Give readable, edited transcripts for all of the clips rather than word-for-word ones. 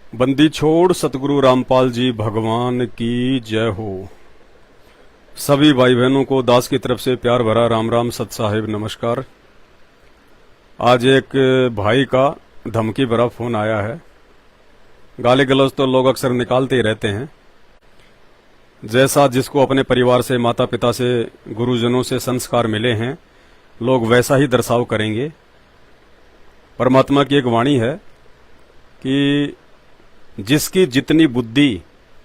बंदी छोड़ सतगुरु रामपाल जी भगवान की जय हो। सभी भाई बहनों को दास की तरफ से प्यार भरा राम राम सत साहिब नमस्कार। आज एक भाई का धमकी भरा फोन आया है। गाली गलौज तो लोग अक्सर निकालते ही रहते हैं। जैसा जिसको अपने परिवार से, माता पिता से, गुरुजनों से संस्कार मिले हैं, लोग वैसा ही दर्शाव करेंगे। परमात्मा की एक वाणी है कि जिसकी जितनी बुद्धि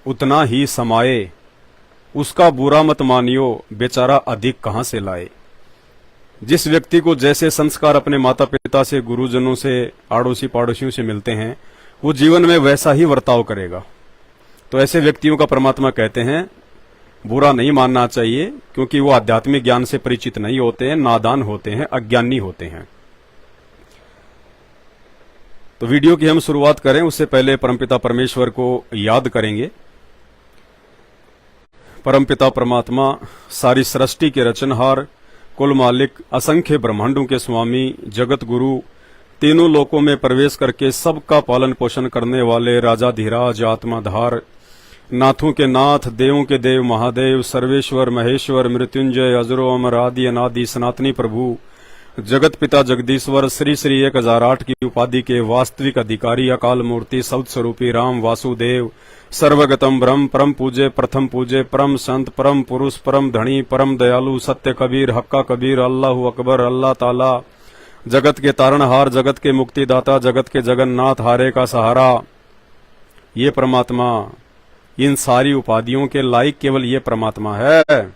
उतना ही समाये, उसका बुरा मत मानियो, बेचारा अधिक कहां से लाए। जिस व्यक्ति को जैसे संस्कार अपने माता पिता से, गुरुजनों से, आड़ोसी पड़ोसियों से मिलते हैं, वो जीवन में वैसा ही वर्ताव करेगा। तो ऐसे व्यक्तियों का परमात्मा कहते हैं बुरा नहीं मानना चाहिए, क्योंकि वो आध्यात्मिक ज्ञान से परिचित नहीं होते हैं, नादान होते हैं, अज्ञानी होते हैं। तो वीडियो की हम शुरुआत करें उससे पहले परमपिता परमेश्वर को याद करेंगे। परमपिता परमात्मा सारी सृष्टि के रचनहार, कुल मालिक, असंख्य ब्रह्मांडों के स्वामी, जगत गुरु, तीनों लोकों में प्रवेश करके सबका पालन पोषण करने वाले राजाधिराज, आत्माधार, नाथों के नाथ, देवों के देव, महादेव, सर्वेश्वर, महेश्वर, मृत्युंजय, अजरो अमर, आदि अनादि, सनातनी प्रभु, जगत पिता जगदीश्वर, श्री श्री 1008 की उपाधि के वास्तविक अधिकारी, अकाल मूर्ति, सौत स्वरूपी राम वासुदेव, सर्वगतम ब्रह्म, परम पूजे, प्रथम पूजे, परम संत, परम पुरुष, परम धनी, परम दयालु, सत्य कबीर, हक्का कबीर, अल्लाह अकबर, अल्लाह ताला, जगत के तारणहार, जगत के मुक्तिदाता, जगत के जगन्नाथ, हारे का सहारा, ये परमात्मा, इन सारी उपाधियों के लायक केवल ये परमात्मा है।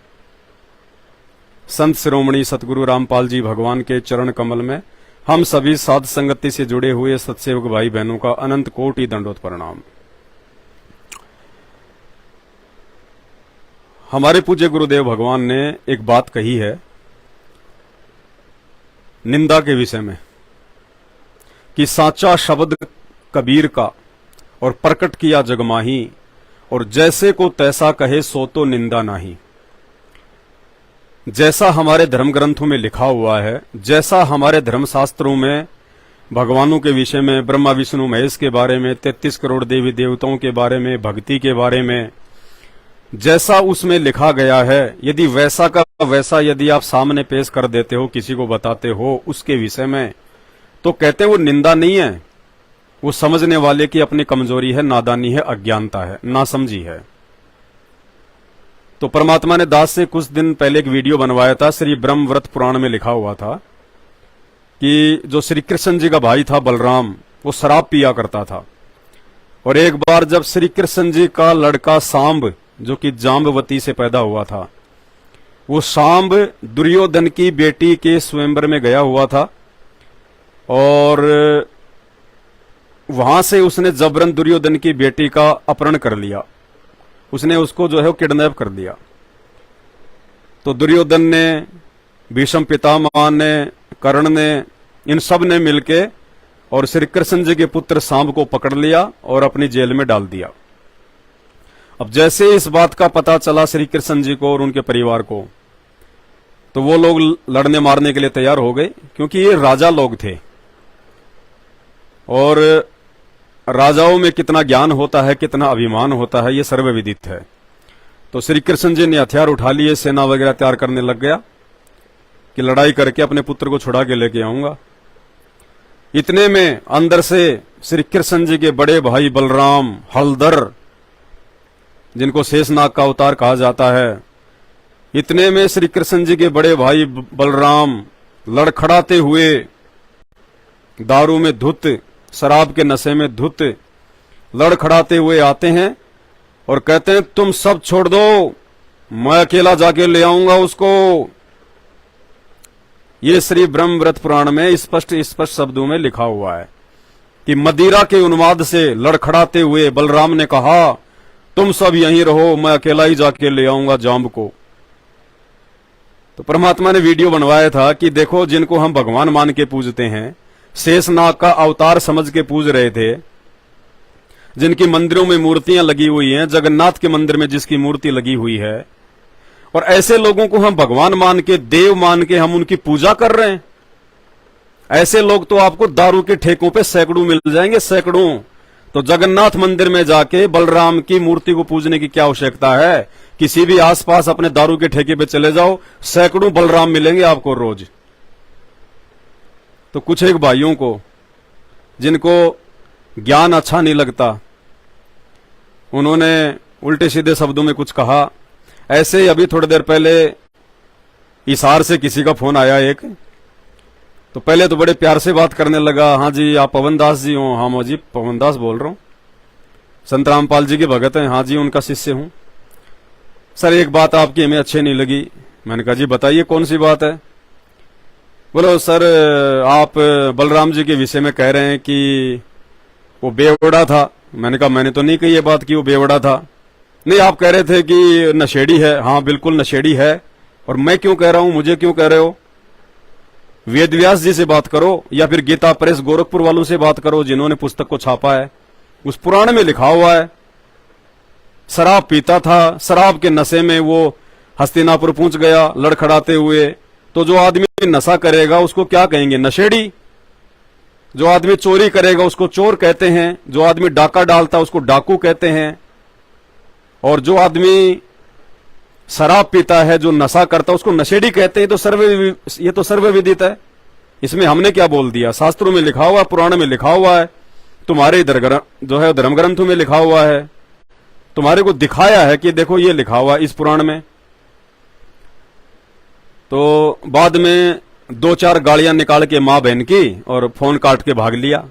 संत शिरोमणि सतगुरु रामपाल जी भगवान के चरण कमल में हम सभी साध संगति से जुड़े हुए सत्सेवक भाई बहनों का अनंत कोटि दंडोत प्रणाम। हमारे पूज्य गुरुदेव भगवान ने एक बात कही है निंदा के विषय में कि साचा शब्द कबीर का और प्रकट किया जगमाही, और जैसे को तैसा कहे सो तो निंदा नहीं। जैसा हमारे धर्म ग्रंथों में लिखा हुआ है, जैसा हमारे धर्म शास्त्रों में भगवानों के विषय में, ब्रह्मा विष्णु महेश के बारे में, 33 करोड़ देवी देवताओं के बारे में, भक्ति के बारे में, जैसा उसमें लिखा गया है, यदि वैसा का वैसा यदि आप सामने पेश कर देते हो, किसी को बताते हो उसके विषय में, तो कहते हैं वो निंदा नहीं है, वो समझने वाले की अपनी कमजोरी है, नादानी है, अज्ञानता है, नासमझी है। तो परमात्मा ने दास से कुछ दिन पहले एक वीडियो बनवाया था। श्री ब्रह्म व्रत पुराण में लिखा हुआ था कि जो श्री कृष्ण जी का भाई था बलराम, वो शराब पिया करता था। और एक बार जब श्री कृष्ण जी का लड़का सांब, जो कि जाम्बवती से पैदा हुआ था, वो सांब दुर्योधन की बेटी के स्वयंवर में गया हुआ था, और वहां से उसने जबरन दुर्योधन की बेटी का अपहरण कर लिया। उसने उसको जो है वो किडनैप कर दिया। तो दुर्योधन ने, भीष्म पितामह ने, कर्ण ने, इन सब ने मिलके और श्री कृष्ण जी के पुत्र सांब को पकड़ लिया और अपनी जेल में डाल दिया। अब जैसे इस बात का पता चला श्री कृष्ण जी को और उनके परिवार को, तो वो लोग लड़ने मारने के लिए तैयार हो गए, क्योंकि ये राजा लोग थे और राजाओं में कितना ज्ञान होता है, कितना अभिमान होता है, ये सर्वविदित है। तो श्री कृष्ण जी ने हथियार उठा लिए, सेना वगैरह तैयार करने लग गया कि लड़ाई करके अपने पुत्र को छुड़ा के लेके आऊंगा। इतने में अंदर से श्री कृष्ण जी के बड़े भाई बलराम, हलधर, जिनको शेषनाग का अवतार कहा जाता है, इतने में श्री कृष्ण जी के बड़े भाई बलराम लड़खड़ाते हुए, दारू में धुत, शराब के नशे में धुत, लड़खड़ाते हुए आते हैं और कहते हैं तुम सब छोड़ दो, मैं अकेला जाके ले आऊंगा उसको। ये श्री ब्रह्म व्रत पुराण में स्पष्ट शब्दों में लिखा हुआ है कि मदिरा के उन्माद से लड़खड़ाते हुए बलराम ने कहा तुम सब यहीं रहो, मैं अकेला ही जाके ले आऊंगा जाम्ब को। तो परमात्मा ने वीडियो बनवाया था कि देखो, जिनको हम भगवान मान के पूजते हैं, शेषनाग का अवतार समझ के पूज रहे थे, जिनकी मंदिरों में मूर्तियां लगी हुई हैं, जगन्नाथ के मंदिर में जिसकी मूर्ति लगी हुई है, और ऐसे लोगों को हम भगवान मान के, देव मान के हम उनकी पूजा कर रहे हैं। ऐसे लोग तो आपको दारू के ठेकों पे सैकड़ों मिल जाएंगे, सैकड़ों। तो जगन्नाथ मंदिर में जाके बलराम की मूर्ति को पूजने की क्या आवश्यकता है? किसी भी आसपास अपने दारू के ठेके पे चले जाओ, सैकड़ों बलराम मिलेंगे आपको रोज। तो कुछ एक भाइयों को जिनको ज्ञान अच्छा नहीं लगता, उन्होंने उल्टे सीधे शब्दों में कुछ कहा। ऐसे ही अभी थोड़ी देर पहले हिसार से किसी का फोन आया एक, तो पहले तो बड़े प्यार से बात करने लगा। हाँ जी, आप पवन दास जी हो? हाँ जी, पवन दास बोल रहा हूं, संत रामपाल जी के भगत हैं। हाँ जी, उनका शिष्य हूं। सर एक बात आपकी हमें अच्छी नहीं लगी। मैंने कहा जी बताइए, कौन सी बात है? बोलो सर, आप बलराम जी के विषय में कह रहे हैं कि वो बेवड़ा था। मैंने कहा मैंने तो नहीं कही ये बात कि वो बेवड़ा था। नहीं, आप कह रहे थे कि नशेड़ी है। हाँ बिल्कुल नशेड़ी है। और मैं क्यों कह रहा हूं, मुझे क्यों कह रहे हो? वेद व्यास जी से बात करो, या फिर गीता प्रेस गोरखपुर वालों से बात करो जिन्होंने पुस्तक को छापा है। उस पुराण में लिखा हुआ है शराब पीता था, शराब के नशे में वो हस्तिनापुर पहुंच गया लड़खड़ाते हुए। तो जो आदमी नशा करेगा उसको क्या कहेंगे? नशेड़ी। जो आदमी चोरी करेगा उसको चोर कहते हैं, जो आदमी डाका डालता उसको डाकू कहते हैं, और जो आदमी शराब पीता है, जो नशा करता है, उसको नशेड़ी कहते हैं। ये तो सर्वविदित है। इसमें हमने क्या बोल दिया? शास्त्रों में लिखा हुआ है, पुराण में लिखा हुआ है, तुम्हारे इधर जो है धर्म ग्रंथों में लिखा हुआ है, तुम्हारे को दिखाया है कि देखो ये लिखा हुआ इस पुराण में। तो बाद में 2-4 गालियां निकाल के मां बहन की और फोन काट के भाग लिया।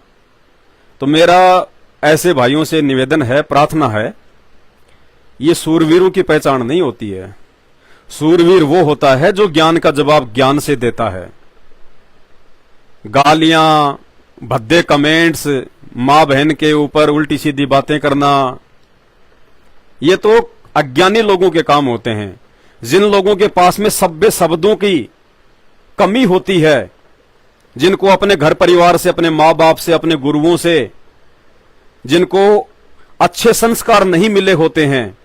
तो मेरा ऐसे भाइयों से निवेदन है, प्रार्थना है, ये सूरवीरों की पहचान नहीं होती है। सूरवीर वो होता है जो ज्ञान का जवाब ज्ञान से देता है। गालियां, भद्दे कमेंट्स, मां बहन के ऊपर उल्टी सीधी बातें करना, ये तो अज्ञानी लोगों के काम होते हैं। जिन लोगों के पास में सभ्य शब्दों की कमी होती है, जिनको अपने घर परिवार से, अपने मां बाप से, अपने गुरुओं से, जिनको अच्छे संस्कार नहीं मिले होते हैं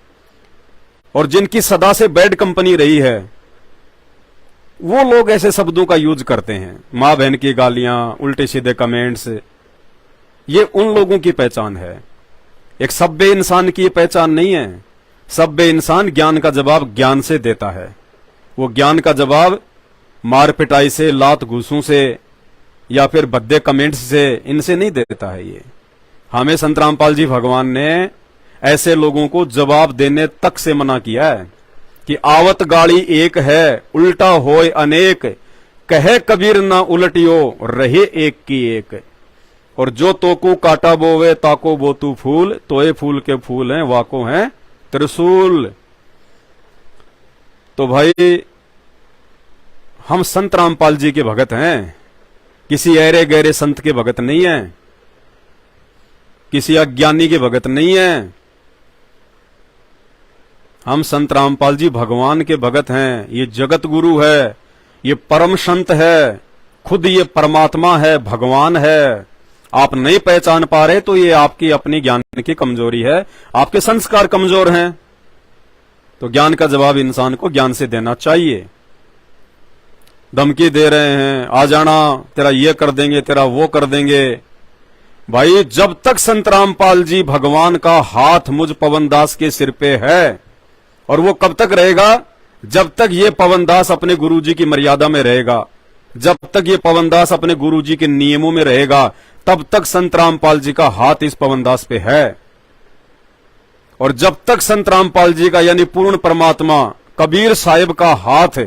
और जिनकी सदा से बैड कंपनी रही है, वो लोग ऐसे शब्दों का यूज करते हैं। मां बहन की गालियां, उल्टे सीधे कमेंट्स, ये उन लोगों की पहचान है। एक सभ्य इंसान की ये पहचान नहीं है। सभ्य इंसान ज्ञान का जवाब ज्ञान से देता है। वो ज्ञान का जवाब मार पिटाई से, लात घूसों से, या फिर भद्दे कमेंट्स से, इनसे नहीं देता है। ये हमें संत रामपाल जी भगवान ने ऐसे लोगों को जवाब देने तक से मना किया है कि आवत गाड़ी एक है, उल्टा होय अनेक, कहे कबीर ना उलटियो, रहे एक की एक। और जो तोको काटा बोवे ताको बोतू फूल, तोए फूल के फूल हैं वाको हैं त्रिशूल। तो भाई हम संत रामपाल जी के भगत हैं, किसी ऐरे गहरे संत के भगत नहीं हैं, किसी अज्ञानी के भगत नहीं हैं। हम संत रामपाल जी भगवान के भगत हैं। ये जगत गुरु है, ये परम संत है, खुद ये परमात्मा है, भगवान है। आप नहीं पहचान पा रहे तो ये आपकी अपनी ज्ञान की कमजोरी है, आपके संस्कार कमजोर हैं। तो ज्ञान का जवाब इंसान को ज्ञान से देना चाहिए। धमकी दे रहे हैं, आ जाना, तेरा ये कर देंगे, तेरा वो कर देंगे। भाई जब तक संत रामपाल जी भगवान का हाथ मुझ पवन दास के सिर पे है, और वो कब तक रहेगा? जब तक ये पवन दास अपने गुरुजी की मर्यादा में रहेगा, जब तक ये पवन दास अपने गुरुजी के नियमों में रहेगा, तब तक संत रामपाल जी का हाथ इस पवन दास पे है। और जब तक संत रामपाल जी का यानी पूर्ण परमात्मा कबीर साहिब का हाथ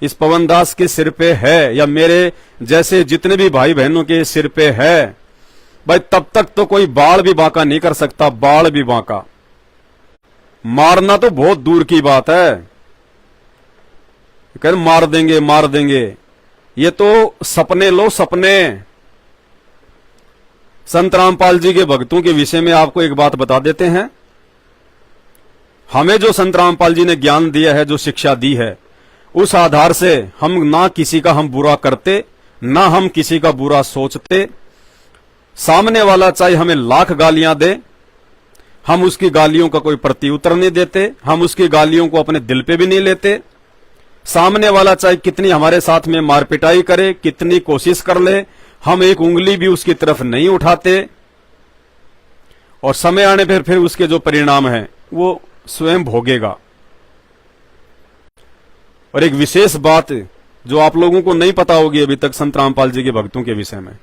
इस पवन दास के सिर पे है, या मेरे जैसे जितने भी भाई बहनों के सिर पे है, भाई तब तक तो कोई बाल भी बांका नहीं कर सकता। बाल भी बांका मारना तो बहुत दूर की बात है, कह मार देंगे मार देंगे, ये तो सपने लो सपने। संत रामपाल जी के भक्तों के विषय में आपको एक बात बता देते हैं। हमें जो संत रामपाल जी ने ज्ञान दिया है, जो शिक्षा दी है, उस आधार से हम ना किसी का हम बुरा करते, ना हम किसी का बुरा सोचते। सामने वाला चाहे हमें लाख गालियां दे, हम उसकी गालियों का कोई प्रत्युत्तर नहीं देते, हम उसकी गालियों को अपने दिल पे भी नहीं लेते। सामने वाला चाहे कितनी हमारे साथ में मारपिटाई करे, कितनी कोशिश कर ले, हम एक उंगली भी उसकी तरफ नहीं उठाते। और समय आने पर फिर उसके जो परिणाम हैं वो स्वयं भोगेगा। और एक विशेष बात जो आप लोगों को नहीं पता होगी अभी तक संत रामपाल जी के भक्तों के विषय में,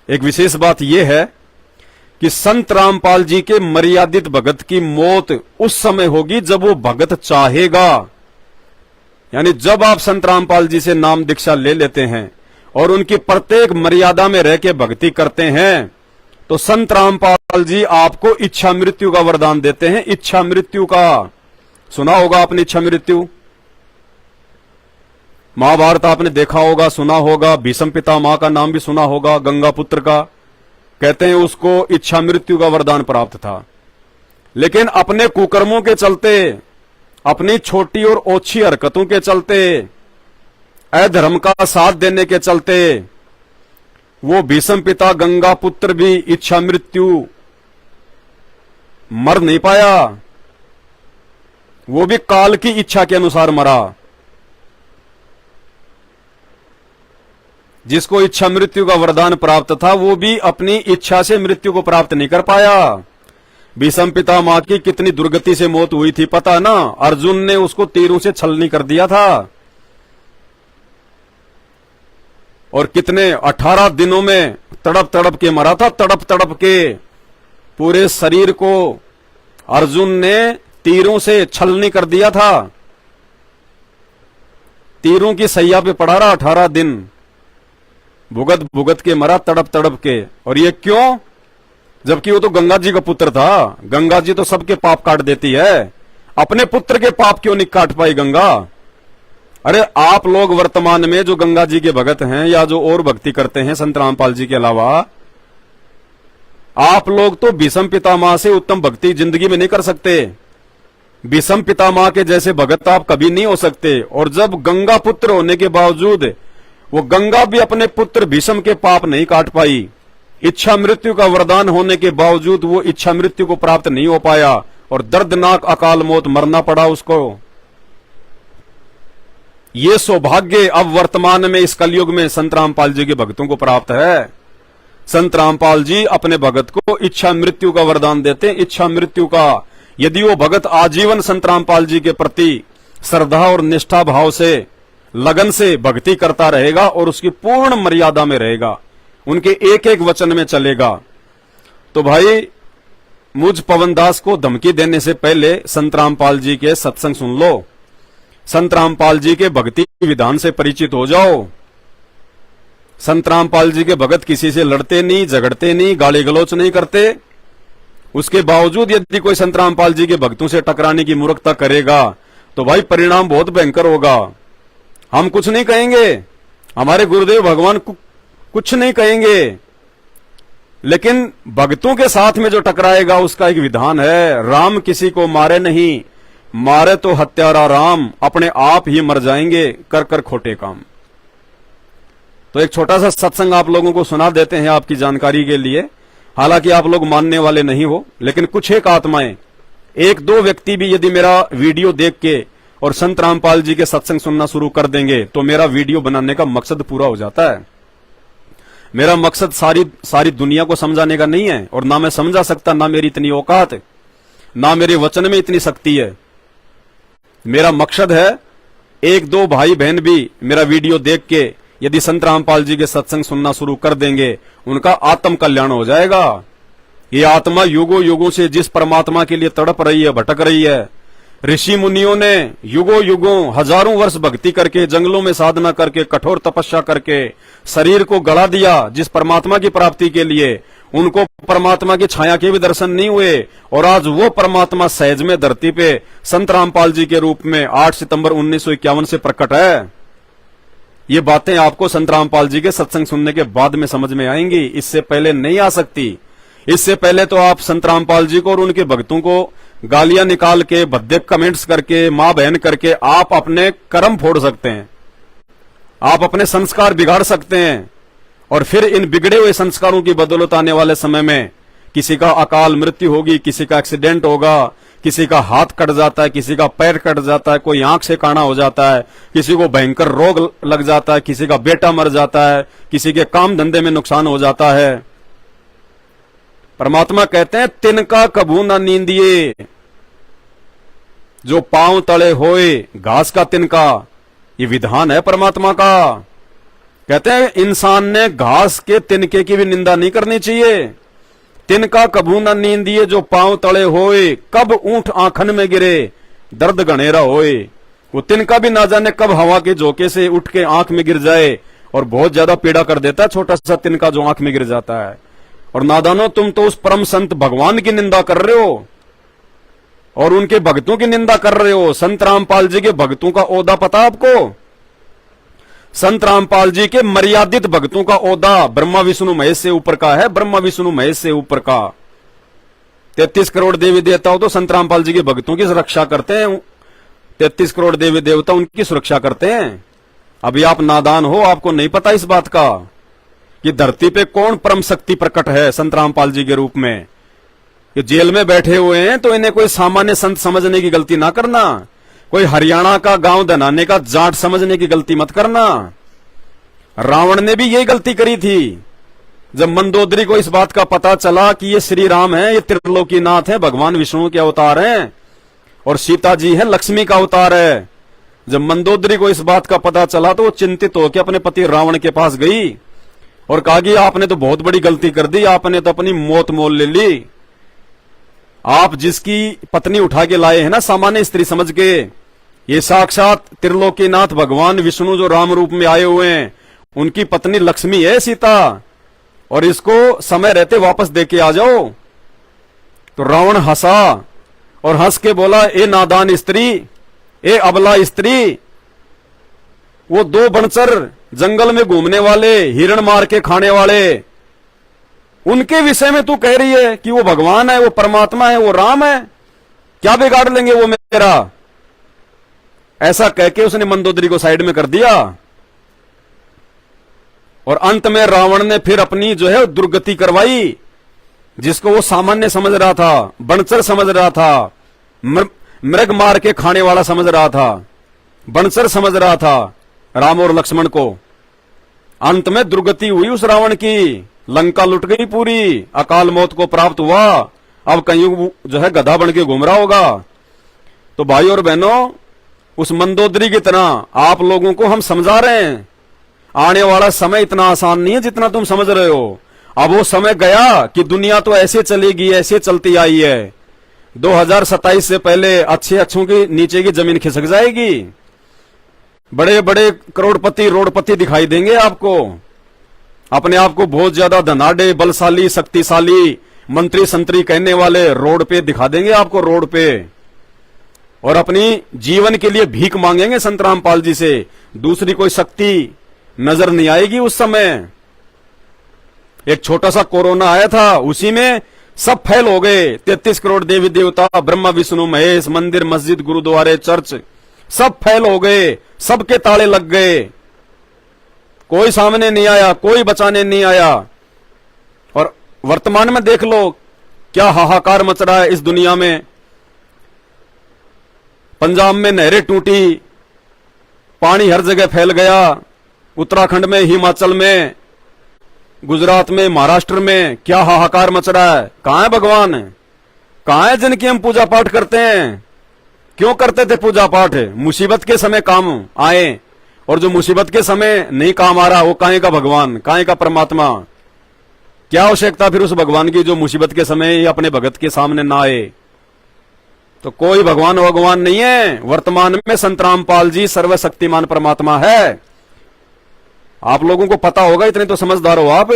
एक विशेष बात यह है कि संत रामपाल जी के मर्यादित भगत की मौत उस समय होगी जब वो भगत चाहेगा। यानी जब आप संत रामपाल जी से नाम दीक्षा ले लेते हैं और उनकी प्रत्येक मर्यादा में रह के भक्ति करते हैं, तो संत रामपाल जी आपको इच्छा मृत्यु का वरदान देते हैं। इच्छा मृत्यु का सुना होगा आपने, इच्छा मृत्यु महाभारत आपने देखा होगा, सुना होगा। भीष्म पितामह का नाम भी सुना होगा, गंगा पुत्र का। कहते हैं उसको इच्छा मृत्यु का वरदान प्राप्त था, लेकिन अपने कुकर्मों के चलते, अपनी छोटी और ओछी हरकतों के चलते, अधर्म का साथ देने के चलते वो भीष्म पिता गंगा पुत्र भी इच्छा मृत्यु मर नहीं पाया। वो भी काल की इच्छा के अनुसार मरा। जिसको इच्छा मृत्यु का वरदान प्राप्त था वो भी अपनी इच्छा से मृत्यु को प्राप्त नहीं कर पाया। भीष्म पितामह की कितनी दुर्गति से मौत हुई थी पता ना, अर्जुन ने उसको तीरों से छलनी कर दिया था। और कितने 18 दिनों में तड़प तड़प के मरा था, तड़प तड़प के पूरे शरीर को अर्जुन ने तीरों से छलनी कर दिया था। तीरों की सैया पे पड़ा रहा 18 दिन, भुगत भुगत के मरा, तड़प तड़प के। और ये क्यों? जबकि वो तो गंगा जी का पुत्र था। गंगा जी तो सबके पाप काट देती है, अपने पुत्र के पाप क्यों नहीं काट पाई गंगा? अरे आप लोग वर्तमान में जो गंगा जी के भगत हैं या जो और भक्ति करते हैं संत रामपाल जी के अलावा, आप लोग तो भीष्म पितामह से उत्तम भक्ति जिंदगी में नहीं कर सकते। भीष्म पितामह के जैसे भगत आप कभी नहीं हो सकते। और जब गंगा पुत्र होने के बावजूद वो गंगा भी अपने पुत्र भीष्म के पाप नहीं काट पाई, इच्छा मृत्यु का वरदान होने के बावजूद वो इच्छा मृत्यु को प्राप्त नहीं हो पाया और दर्दनाक अकाल मौत मरना पड़ा उसको। ये सौभाग्य अब वर्तमान में इस कलयुग में संत रामपाल जी के भक्तों को प्राप्त है। संत रामपाल जी अपने भगत को इच्छा मृत्यु का वरदान देते हैं। इच्छा मृत्यु का यदि वो भगत आजीवन संत रामपाल जी के प्रति श्रद्धा और निष्ठा भाव से, लगन से भक्ति करता रहेगा और उसकी पूर्ण मर्यादा में रहेगा, उनके एक एक वचन में चलेगा, तो भाई मुझ पवनदास को धमकी देने से पहले संत रामपाल जी के सत्संग सुन लो, संत रामपाल जी के भक्ति विधान से परिचित हो जाओ। संत रामपाल जी के भगत किसी से लड़ते नहीं, झगड़ते नहीं, गाली गलौच नहीं करते। उसके बावजूद यदि कोई संत रामपाल जी के भक्तों से टकराने की मूर्खता करेगा तो भाई परिणाम बहुत भयंकर होगा। हम कुछ नहीं कहेंगे, हमारे गुरुदेव भगवान कुछ नहीं कहेंगे, लेकिन भक्तों के साथ में जो टकराएगा उसका एक विधान है, राम किसी को मारे नहीं, मारे तो हत्यारा राम, अपने आप ही मर जाएंगे कर कर खोटे काम। तो एक छोटा सा सत्संग आप लोगों को सुना देते हैं आपकी जानकारी के लिए। हालांकि आप लोग मानने वाले नहीं हो, लेकिन कुछ एक आत्माएं, एक दो व्यक्ति भी यदि मेरा वीडियो देख के और संत रामपाल जी के सत्संग सुनना शुरू कर देंगे तो मेरा वीडियो बनाने का मकसद पूरा हो जाता है। मेरा मकसद सारी दुनिया को समझाने का नहीं है, और ना मैं समझा सकता, ना मेरी इतनी औकात है, ना मेरे वचन में इतनी शक्ति है। मेरा मकसद है एक दो भाई बहन भी मेरा वीडियो देख के यदि संत रामपाल जी के सत्संग सुनना शुरू कर देंगे, उनका आत्म कल्याण हो जाएगा। ये आत्मा युगों युगों से जिस परमात्मा के लिए तड़प रही है, भटक रही है, ऋषि मुनियों ने युगों युगों हजारों वर्ष भक्ति करके, जंगलों में साधना करके, कठोर तपस्या करके शरीर को गड़ा दिया जिस परमात्मा की प्राप्ति के लिए, उनको परमात्मा की छाया के भी दर्शन नहीं हुए, और आज वो परमात्मा सहज में धरती पे संत रामपाल जी के रूप में 8 सितंबर 1951 से प्रकट है। ये बातें आपको संत रामपाल जी के सत्संग सुनने के बाद में समझ में आएंगी, इससे पहले नहीं आ सकती। इससे पहले तो आप संत रामपाल जी को और उनके भक्तों को गालियां निकाल के, भद्दे कमेंट्स करके, मां बहन करके आप अपने कर्म फोड़ सकते हैं, आप अपने संस्कार बिगाड़ सकते हैं, और फिर इन बिगड़े हुए संस्कारों की बदौलत आने वाले समय में किसी का अकाल मृत्यु होगी, किसी का एक्सीडेंट होगा, किसी का हाथ कट जाता है, किसी का पैर कट जाता है, कोई आंख से काना हो जाता है, किसी को भयंकर रोग लग जाता है, किसी का बेटा मर जाता है, किसी के काम धंधे में नुकसान हो जाता है। परमात्मा कहते हैं तिनका कभू ना नींदिए, जो पांव तले होए घास का तिनका। ये विधान है परमात्मा का। कहते हैं इंसान ने घास के तिनके की भी निंदा नहीं करनी चाहिए। तिनका कभू न नींदिए, जो पांव तले होए, कब ऊंट आंखन में गिरे दर्द गणेरा होए। वो तिनका भी ना जाने कब हवा के झोंके से उठ के आंख में गिर जाए और बहुत ज्यादा पीड़ा कर देता है, छोटा सा तिनका जो आंख में गिर जाता है। और नादानो, तुम तो उस परम संत भगवान की निंदा कर रहे हो और उनके भक्तों की निंदा कर रहे हो। संत रामपाल जी के भक्तों का ओदा पता आपको? संत रामपाल जी के मर्यादित भक्तों का ओदा ब्रह्मा विष्णु महेश से ऊपर का है। ब्रह्मा विष्णु महेश से ऊपर का 33 करोड़ देवी देवताओं तो संत रामपाल जी के भक्तों की सुरक्षा करते हैं। 33 करोड़ देवी देवता उनकी सुरक्षा करते हैं। अभी आप नादान हो, आपको नहीं पता इस बात का कि धरती पे कौन परम शक्ति प्रकट है संत रामपाल जी के रूप में। ये जेल में बैठे हुए हैं तो इन्हें कोई सामान्य संत समझने की गलती ना करना, कोई हरियाणा का गांव धनाने का जाट समझने की गलती मत करना। रावण ने भी यही गलती करी थी। जब मंदोदरी को इस बात का पता चला कि ये श्री राम है, ये त्रिलोकीनाथ है, भगवान विष्णु के अवतार हैं और सीता जी है लक्ष्मी का अवतार है, जब मंदोदरी को इस बात का पता चला तो वो चिंतित होकर अपने पति रावण के पास गई और कहा कि आपने तो बहुत बड़ी गलती कर दी, आपने तो अपनी मौत मोल ले ली। आप जिसकी पत्नी उठा के लाए हैं ना सामान्य स्त्री समझ के, ये साक्षात त्रिलोकीनाथ भगवान विष्णु जो राम रूप में आए हुए हैं, उनकी पत्नी लक्ष्मी है सीता, और इसको समय रहते वापस दे के आ जाओ। तो रावण हंसा और हंस के बोला, ए नादान स्त्री, ए अबला स्त्री, वो दो बनचर जंगल में घूमने वाले, हिरण मार के खाने वाले, उनके विषय में तू कह रही है कि वो भगवान है, वो परमात्मा है, वो राम है, क्या बिगाड़ लेंगे वो मेरा? ऐसा कह के उसने मंदोदरी को साइड में कर दिया और अंत में रावण ने फिर अपनी जो है दुर्गति करवाई। जिसको वो सामान्य समझ रहा था, बनचर समझ रहा था, मृग मार के खाने वाला समझ रहा था, बनचर समझ रहा था राम और लक्ष्मण को, अंत में दुर्गति हुई उस रावण की। लंका लुट गई पूरी, अकाल मौत को प्राप्त हुआ, अब कहीं जो है गधा बन के घूम रहा होगा। तो भाई और बहनों, उस मंदोदरी की तरह आप लोगों को हम समझा रहे हैं, आने वाला समय इतना आसान नहीं है जितना तुम समझ रहे हो। अब वो समय गया कि दुनिया तो ऐसे चलेगी, ऐसे चलती आई है। 2027 से पहले अच्छों के नीचे की जमीन खिसक जाएगी। बड़े बड़े करोड़पति रोडपति दिखाई देंगे आपको, अपने आप को बहुत ज्यादा धनाढ़े, बलशाली, शक्तिशाली, मंत्री संतरी कहने वाले रोड पे दिखा देंगे आपको, रोड पे, और अपनी जीवन के लिए भीख मांगेंगे संत रामपाल जी से। दूसरी कोई शक्ति नजर नहीं आएगी उस समय। एक छोटा सा कोरोना आया था, उसी में सब फैल हो गए। 33 करोड़ देवी देवता, ब्रह्मा विष्णु महेश, मंदिर मस्जिद गुरुद्वारे चर्च सब फैल हो गए, सबके ताले लग गए, कोई सामने नहीं आया, कोई बचाने नहीं आया। और वर्तमान में देख लो क्या हाहाकार मच रहा है इस दुनिया में। पंजाब में नहरें टूटी, पानी हर जगह फैल गया, उत्तराखंड में, हिमाचल में, गुजरात में, महाराष्ट्र में क्या हाहाकार मच रहा है। कहां है भगवान? कहां है जिनकी हम पूजा पाठ करते हैं? क्यों करते थे पूजा पाठ? मुसीबत के समय काम आए, और जो मुसीबत के समय नहीं काम आ रहा वो काहे का भगवान, काहे का परमात्मा? क्या आवश्यकता फिर उस भगवान की जो मुसीबत के समय अपने भगत के सामने ना आए? तो कोई भगवान नहीं है। वर्तमान में संत रामपाल जी सर्वशक्तिमान परमात्मा है। आप लोगों को पता होगा, इतने तो समझदार हो आप।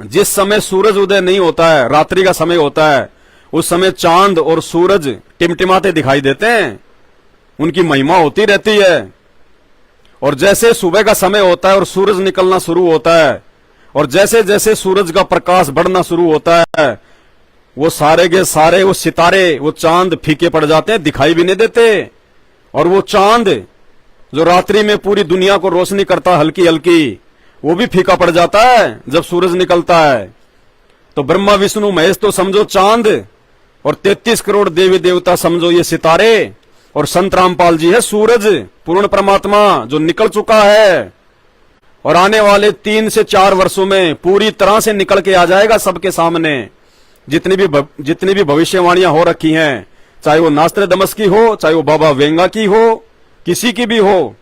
जिस समय सूरज उदय नहीं होता है, रात्रि का समय होता है, उस समय चांद और सूरज टिमटिमाते दिखाई देते हैं, उनकी महिमा होती रहती है। और जैसे सुबह का समय होता है और सूरज निकलना शुरू होता है, और जैसे जैसे सूरज का प्रकाश बढ़ना शुरू होता है, वो सारे के सारे वो सितारे, वो चांद फीके पड़ जाते हैं, दिखाई भी नहीं देते। और वो चांद जो रात्रि में पूरी दुनिया को रोशनी करता हल्की हल्की, वो भी फीका पड़ जाता है जब सूरज निकलता है। तो ब्रह्मा विष्णु महेश तो समझो चांद, और 33 करोड़ देवी देवता समझो ये सितारे, और संत रामपाल जी है सूरज, पूर्ण परमात्मा जो निकल चुका है और आने वाले 3 से 4 वर्षों में पूरी तरह से निकल के आ जाएगा सबके सामने। जितनी भी भविष्यवाणियां हो रखी हैं, चाहे वो नास्ट्राडामस की हो, चाहे वो बाबा वेंगा की हो, किसी की भी हो,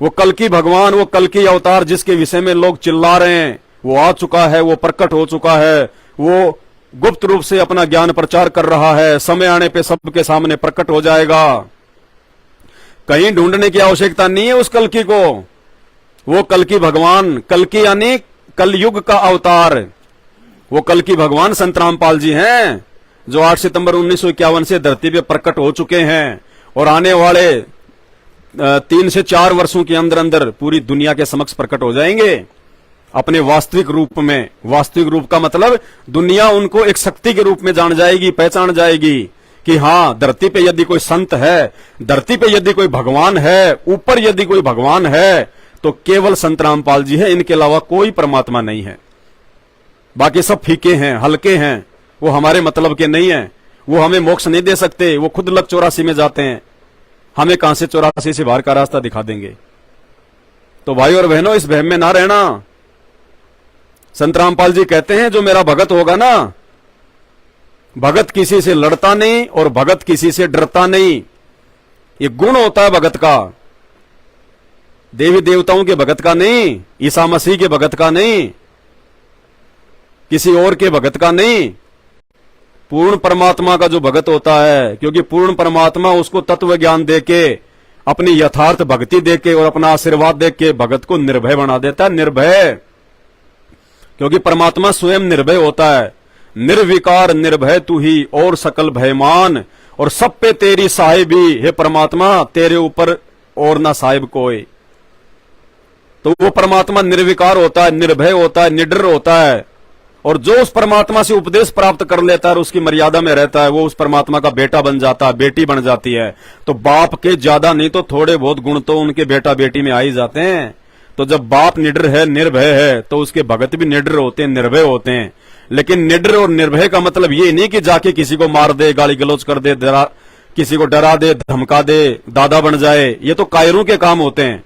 वो कल की भगवान, वो कल की अवतार जिसके विषय में लोग चिल्ला रहे हैं, वो आ चुका है, वो प्रकट हो चुका है, वो गुप्त रूप से अपना ज्ञान प्रचार कर रहा है, समय आने पे सबके सामने प्रकट हो जाएगा। कहीं ढूंढने की आवश्यकता नहीं है उस कल्कि को। वो कल्कि भगवान, कल्कि यानी कलयुग का अवतार, वो कल्कि भगवान संत रामपाल जी हैं, जो 8 सितंबर 1951 से धरती पे प्रकट हो चुके हैं और आने वाले 3 से 4 वर्षों के अंदर अंदर पूरी दुनिया के समक्ष प्रकट हो जाएंगे अपने वास्तविक रूप में। वास्तविक रूप का मतलब दुनिया उनको एक शक्ति के रूप में जान जाएगी, पहचान जाएगी कि हां, धरती पे यदि कोई संत है, धरती पे यदि कोई भगवान है, ऊपर यदि कोई भगवान है, तो केवल संत रामपाल जी है, इनके अलावा कोई परमात्मा नहीं है। बाकी सब फीके हैं, हल्के हैं, वो हमारे मतलब के नहीं है, वो हमें मोक्ष नहीं दे सकते, वो खुद लग 84 में जाते हैं, हमें कहां से 84 से बाहर का रास्ता दिखा देंगे। तो भाई और बहनों, इस वहम में ना रहना। संत रामपाल जी कहते हैं, जो मेरा भगत होगा ना, भगत किसी से लड़ता नहीं और भगत किसी से डरता नहीं। ये गुण होता है भगत का, देवी देवताओं के भगत का नहीं, ईसा मसीह के भगत का नहीं, किसी और के भगत का नहीं, पूर्ण परमात्मा का जो भगत होता है। क्योंकि पूर्ण परमात्मा उसको तत्व ज्ञान देके, अपनी यथार्थ भक्ति देके और अपना आशीर्वाद देके भगत को निर्भय बना देता है। निर्भय, क्योंकि परमात्मा स्वयं निर्भय होता है। निर्विकार निर्भय तू ही और सकल भयमान, और सब पे तेरी साहिबी, हे परमात्मा तेरे ऊपर और ना साहिब कोई। तो वो परमात्मा निर्विकार होता है, निर्भय होता है, निडर होता है, और जो उस परमात्मा से उपदेश प्राप्त कर लेता है और उसकी मर्यादा में रहता है, वो उस परमात्मा का बेटा बन जाता है, बेटी बन जाती है। तो बाप के ज्यादा नहीं तो थोड़े बहुत गुण तो उनके बेटा बेटी में आ ही जाते हैं। तो जब बाप निडर है, निर्भय है, तो उसके भगत भी निडर होते हैं, निर्भय होते हैं। लेकिन निडर और निर्भय का मतलब ये नहीं कि जाके किसी को मार दे, गाली गलौज कर दे, किसी को डरा दे, धमका दे, दादा बन जाए। ये तो कायरों के काम होते हैं।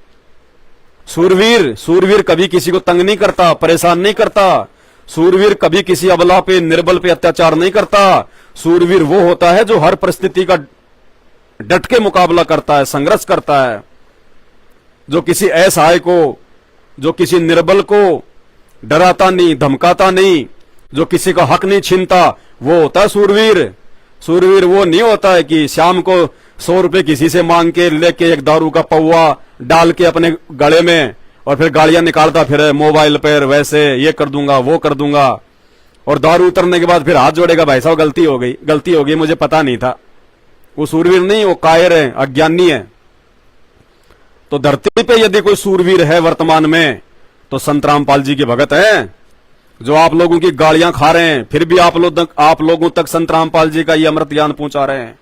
सूरवीर कभी किसी को तंग नहीं करता, परेशान नहीं करता। सूरवीर कभी किसी अबला पे, निर्बल पे अत्याचार नहीं करता। सूरवीर वो होता है जो हर परिस्थिति का डट के मुकाबला करता है, संघर्ष करता है, जो किसी असहाय को, जो किसी निर्बल को डराता नहीं, धमकाता नहीं, जो किसी का हक नहीं छीनता, वो होता है सूरवीर। सूरवीर वो नहीं होता है कि शाम को 100 रुपए किसी से मांग के लेके एक दारू का पौवा डाल के अपने गले में और फिर गालियां निकालता फिर मोबाइल पर, वैसे ये कर दूंगा, वो कर दूंगा, और दारू उतरने के बाद फिर हाथ जोड़ेगा, भाई साहब गलती हो गई, मुझे पता नहीं था। वो सूरवीर नहीं, वो कायर है, अज्ञानी है। तो धरती पे यदि कोई सूरवीर है वर्तमान में, तो संत रामपाल जी के भगत हैं, जो आप लोगों की गालियां खा रहे हैं, फिर भी आप लोगों तक संत रामपाल जी का ये अमृत ज्ञान पहुंचा रहे हैं।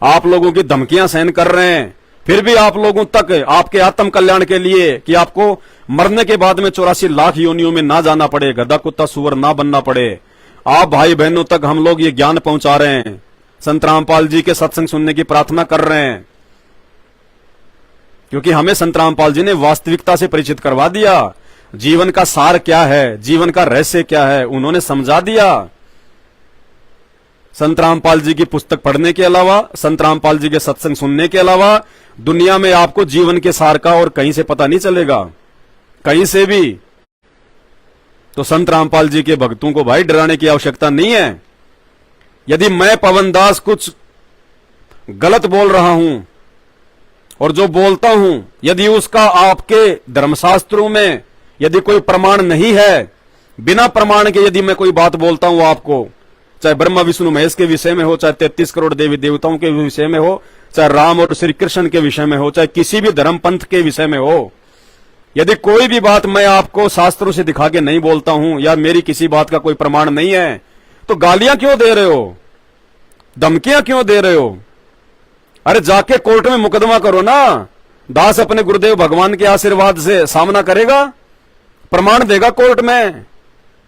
आप लोगों की धमकियां सहन कर रहे हैं, फिर भी आप लोगों तक आपके आत्म कल्याण के लिए, कि आपको मरने के बाद में 84 लाख योनियों में ना जाना पड़े, गधा कुत्ता सुअर ना बनना पड़े, आप भाई बहनों तक हम लोग ये ज्ञान पहुंचा रहे हैं। संत रामपाल जी के सत्संग सुनने की प्रार्थना कर रहे हैं, क्योंकि हमें संत रामपाल जी ने वास्तविकता से परिचित करवा दिया। जीवन का सार क्या है, जीवन का रहस्य क्या है, उन्होंने समझा दिया। संत रामपाल जी की पुस्तक पढ़ने के अलावा, संत रामपाल जी के सत्संग सुनने के अलावा दुनिया में आपको जीवन के सार का और कहीं से पता नहीं चलेगा, कहीं से भी। तो संत रामपाल जी के भक्तों को भाई डराने की आवश्यकता नहीं है। यदि मैं पवन दास कुछ गलत बोल रहा हूं और जो बोलता हूं, यदि उसका आपके धर्मशास्त्रों में यदि कोई प्रमाण नहीं है, बिना प्रमाण के यदि मैं कोई बात बोलता हूं आपको, चाहे ब्रह्मा विष्णु महेश के विषय में हो, चाहे 33 करोड़ देवी देवताओं के विषय में हो, चाहे राम और श्री कृष्ण के विषय में हो, चाहे किसी भी धर्म पंथ के विषय में हो, यदि कोई भी बात मैं आपको शास्त्रों से दिखा के नहीं बोलता हूं, या मेरी किसी बात का कोई प्रमाण नहीं है, तो गालियां क्यों दे रहे हो, धमकियां क्यों दे रहे हो? अरे जाके कोर्ट में मुकदमा करो ना। दास अपने गुरुदेव भगवान के आशीर्वाद से सामना करेगा, प्रमाण देगा कोर्ट में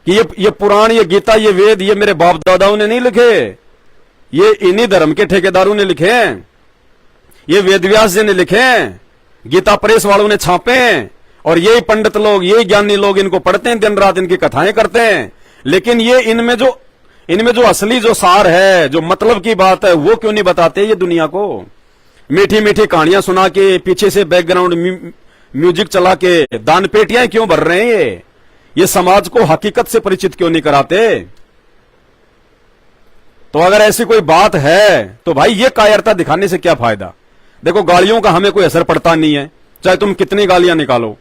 कि ये पुराण, ये गीता, ये वेद, ये मेरे बाप दादाओं ने नहीं लिखे, ये इन्हीं धर्म के ठेकेदारों ने लिखे हैं, ये वेदव्यास जी ने लिखे हैं, गीता प्रेस वालों ने छापे हैं, और यही पंडित लोग, यही ज्ञानी लोग इनको पढ़ते हैं, दिन रात इनकी कथाएं करते हैं। लेकिन ये इनमें जो असली जो सार है, जो मतलब की बात है, वो क्यों नहीं बताते ये दुनिया को? मीठी मीठी कहानियां सुना के, पीछे से बैकग्राउंड म्यूजिक चला के दान पेटियां क्यों भर रहे हैं? ये समाज को हकीकत से परिचित क्यों नहीं कराते? तो अगर ऐसी कोई बात है तो भाई ये कायरता दिखाने से क्या फायदा? देखो, गालियों का हमें कोई असर पड़ता नहीं है, चाहे तुम कितनी गालियां निकालो।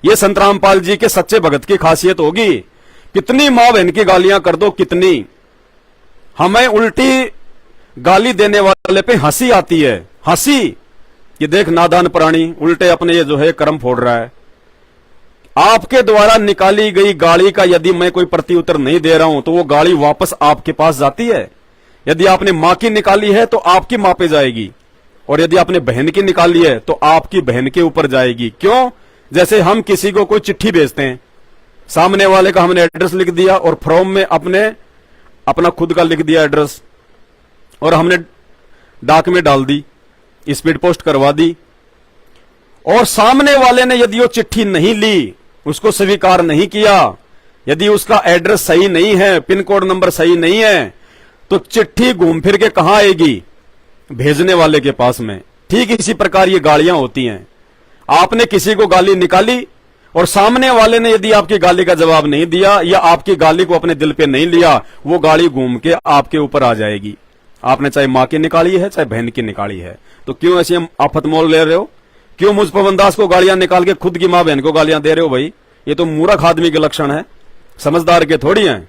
ये संत रामपाल जी के सच्चे भगत की खासियत होगी। कितनी मां बहन की गालियां कर दो, कितनी, हमें उल्टी गाली देने वाले पे हंसी आती है। हंसी कि देख नादान प्राणी उल्टे अपने ये जो है कर्म फोड़ रहा है। आपके द्वारा निकाली गई गाली का यदि मैं कोई प्रत्युत्तर नहीं दे रहा हूं तो वो गाली वापस आपके पास जाती है। यदि आपने मां की निकाली है तो आपकी मां पे जाएगी, और यदि आपने बहन की निकाली है तो आपकी बहन के ऊपर जाएगी। क्यों? जैसे हम किसी को कोई चिट्ठी भेजते हैं, सामने वाले का हमने एड्रेस लिख दिया और फॉर्म में अपना खुद का लिख दिया एड्रेस, और हमने डाक में डाल दी, स्पीड पोस्ट करवा दी, और सामने वाले ने यदि वो चिट्ठी नहीं ली, उसको स्वीकार नहीं किया, यदि उसका एड्रेस सही नहीं है, पिन कोड नंबर सही नहीं है, तो चिट्ठी घूम फिर के कहां आएगी? भेजने वाले के पास में। ठीक इसी प्रकार ये गालियां होती हैं। आपने किसी को गाली निकाली और सामने वाले ने यदि आपकी गाली का जवाब नहीं दिया या आपकी गाली को अपने दिल पे नहीं लिया, वो गाली घूम के आपके ऊपर आ जाएगी। आपने चाहे मां की निकाली है, चाहे बहन की निकाली है, तो क्यों ऐसी आफत मोल ले रहे हो? क्यों मुझ पवनदास को गालियां निकाल के खुद की मां बहन को गालियां दे रहे हो? भाई ये तो मूर्ख आदमी के लक्षण है, समझदार के थोड़ी हैं।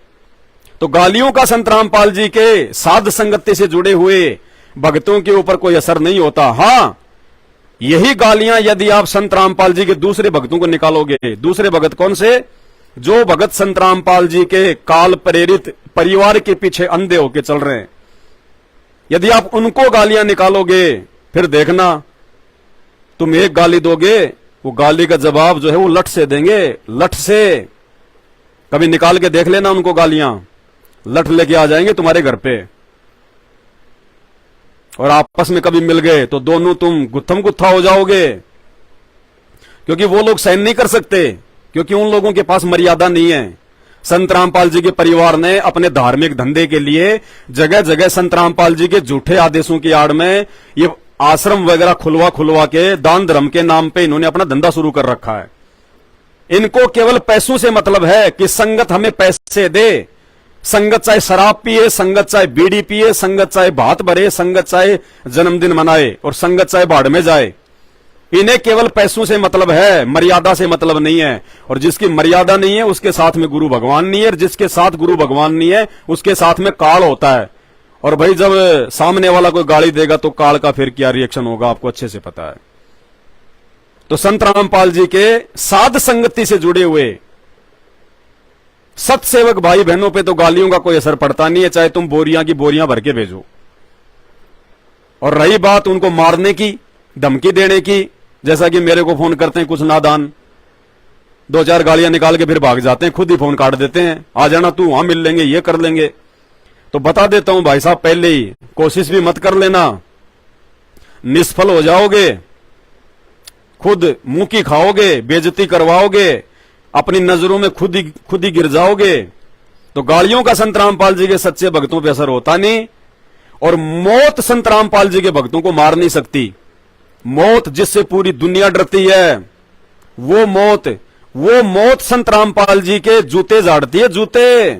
तो गालियों का संत रामपाल जी के साध संगति से जुड़े हुए भक्तों के ऊपर कोई असर नहीं होता। हां, यही गालियां यदि आप संत रामपाल जी के दूसरे भक्तों को निकालोगे, दूसरे भगत कौन से? जो भगत संत रामपाल जी के काल प्रेरित परिवार के पीछे अंधे होके चल रहे हैं, यदि आप उनको गालियां निकालोगे, फिर देखना तुम एक गाली दोगे, वो गाली का जवाब जो है वो लठ से देंगे। लठ से कभी निकाल के देख लेना उनको गालियां, लठ लेके आ जाएंगे तुम्हारे घर पे, और आपस में कभी मिल गए तो दोनों तुम गुत्थम गुत्था हो जाओगे। क्योंकि वो लोग सहन नहीं कर सकते, क्योंकि उन लोगों के पास मर्यादा नहीं है। संत रामपाल जी के परिवार ने अपने धार्मिक धंधे के लिए जगह जगह संत रामपाल जी के झूठे आदेशों की आड़ में ये आश्रम वगैरह खुलवा के दान धर्म के नाम पे इन्होंने अपना धंधा शुरू कर रखा है। इनको केवल पैसों से मतलब है कि संगत हमें पैसे दे। संगत चाहे शराब पिए, संगत चाहे बीड़ी पिए, संगत चाहे भात भरे, संगत चाहे जन्मदिन मनाए, और संगत चाहे बाढ़ में जाए। इन्हें केवल पैसों से मतलब है, मर्यादा से मतलब नहीं है। और जिसकी मर्यादा नहीं है उसके साथ में गुरु भगवान नहीं है, और जिसके साथ गुरु भगवान नहीं है उसके साथ में काल होता है। और भाई जब सामने वाला कोई गाली देगा तो काल का फिर क्या रिएक्शन होगा आपको अच्छे से पता है। तो संत रामपाल जी के साध संगति से जुड़े हुए सत्सेवक भाई बहनों पे तो गालियों का कोई असर पड़ता नहीं है, चाहे तुम बोरियां की बोरियां भर के भेजो। और रही बात उनको मारने की, धमकी देने की, जैसा कि मेरे को फोन करते हैं कुछ नादान, 2-4 गालियां निकाल के फिर भाग जाते हैं, खुद ही फोन काट देते हैं, आ जाना तू, वहां मिल लेंगे, ये कर लेंगे। तो बता देता हूं भाई साहब, पहले ही कोशिश भी मत कर लेना, निष्फल हो जाओगे, खुद मुंह की खाओगे, बेइज्जती करवाओगे, अपनी नजरों में खुद ही गिर जाओगे। तो गालियों का संत रामपाल जी के सच्चे भक्तों पे असर होता नहीं, और मौत संत रामपाल जी के भक्तों को मार नहीं सकती। मौत जिससे पूरी दुनिया डरती है, वो मौत संत रामपाल जी के जूते झाड़ती है, जूते।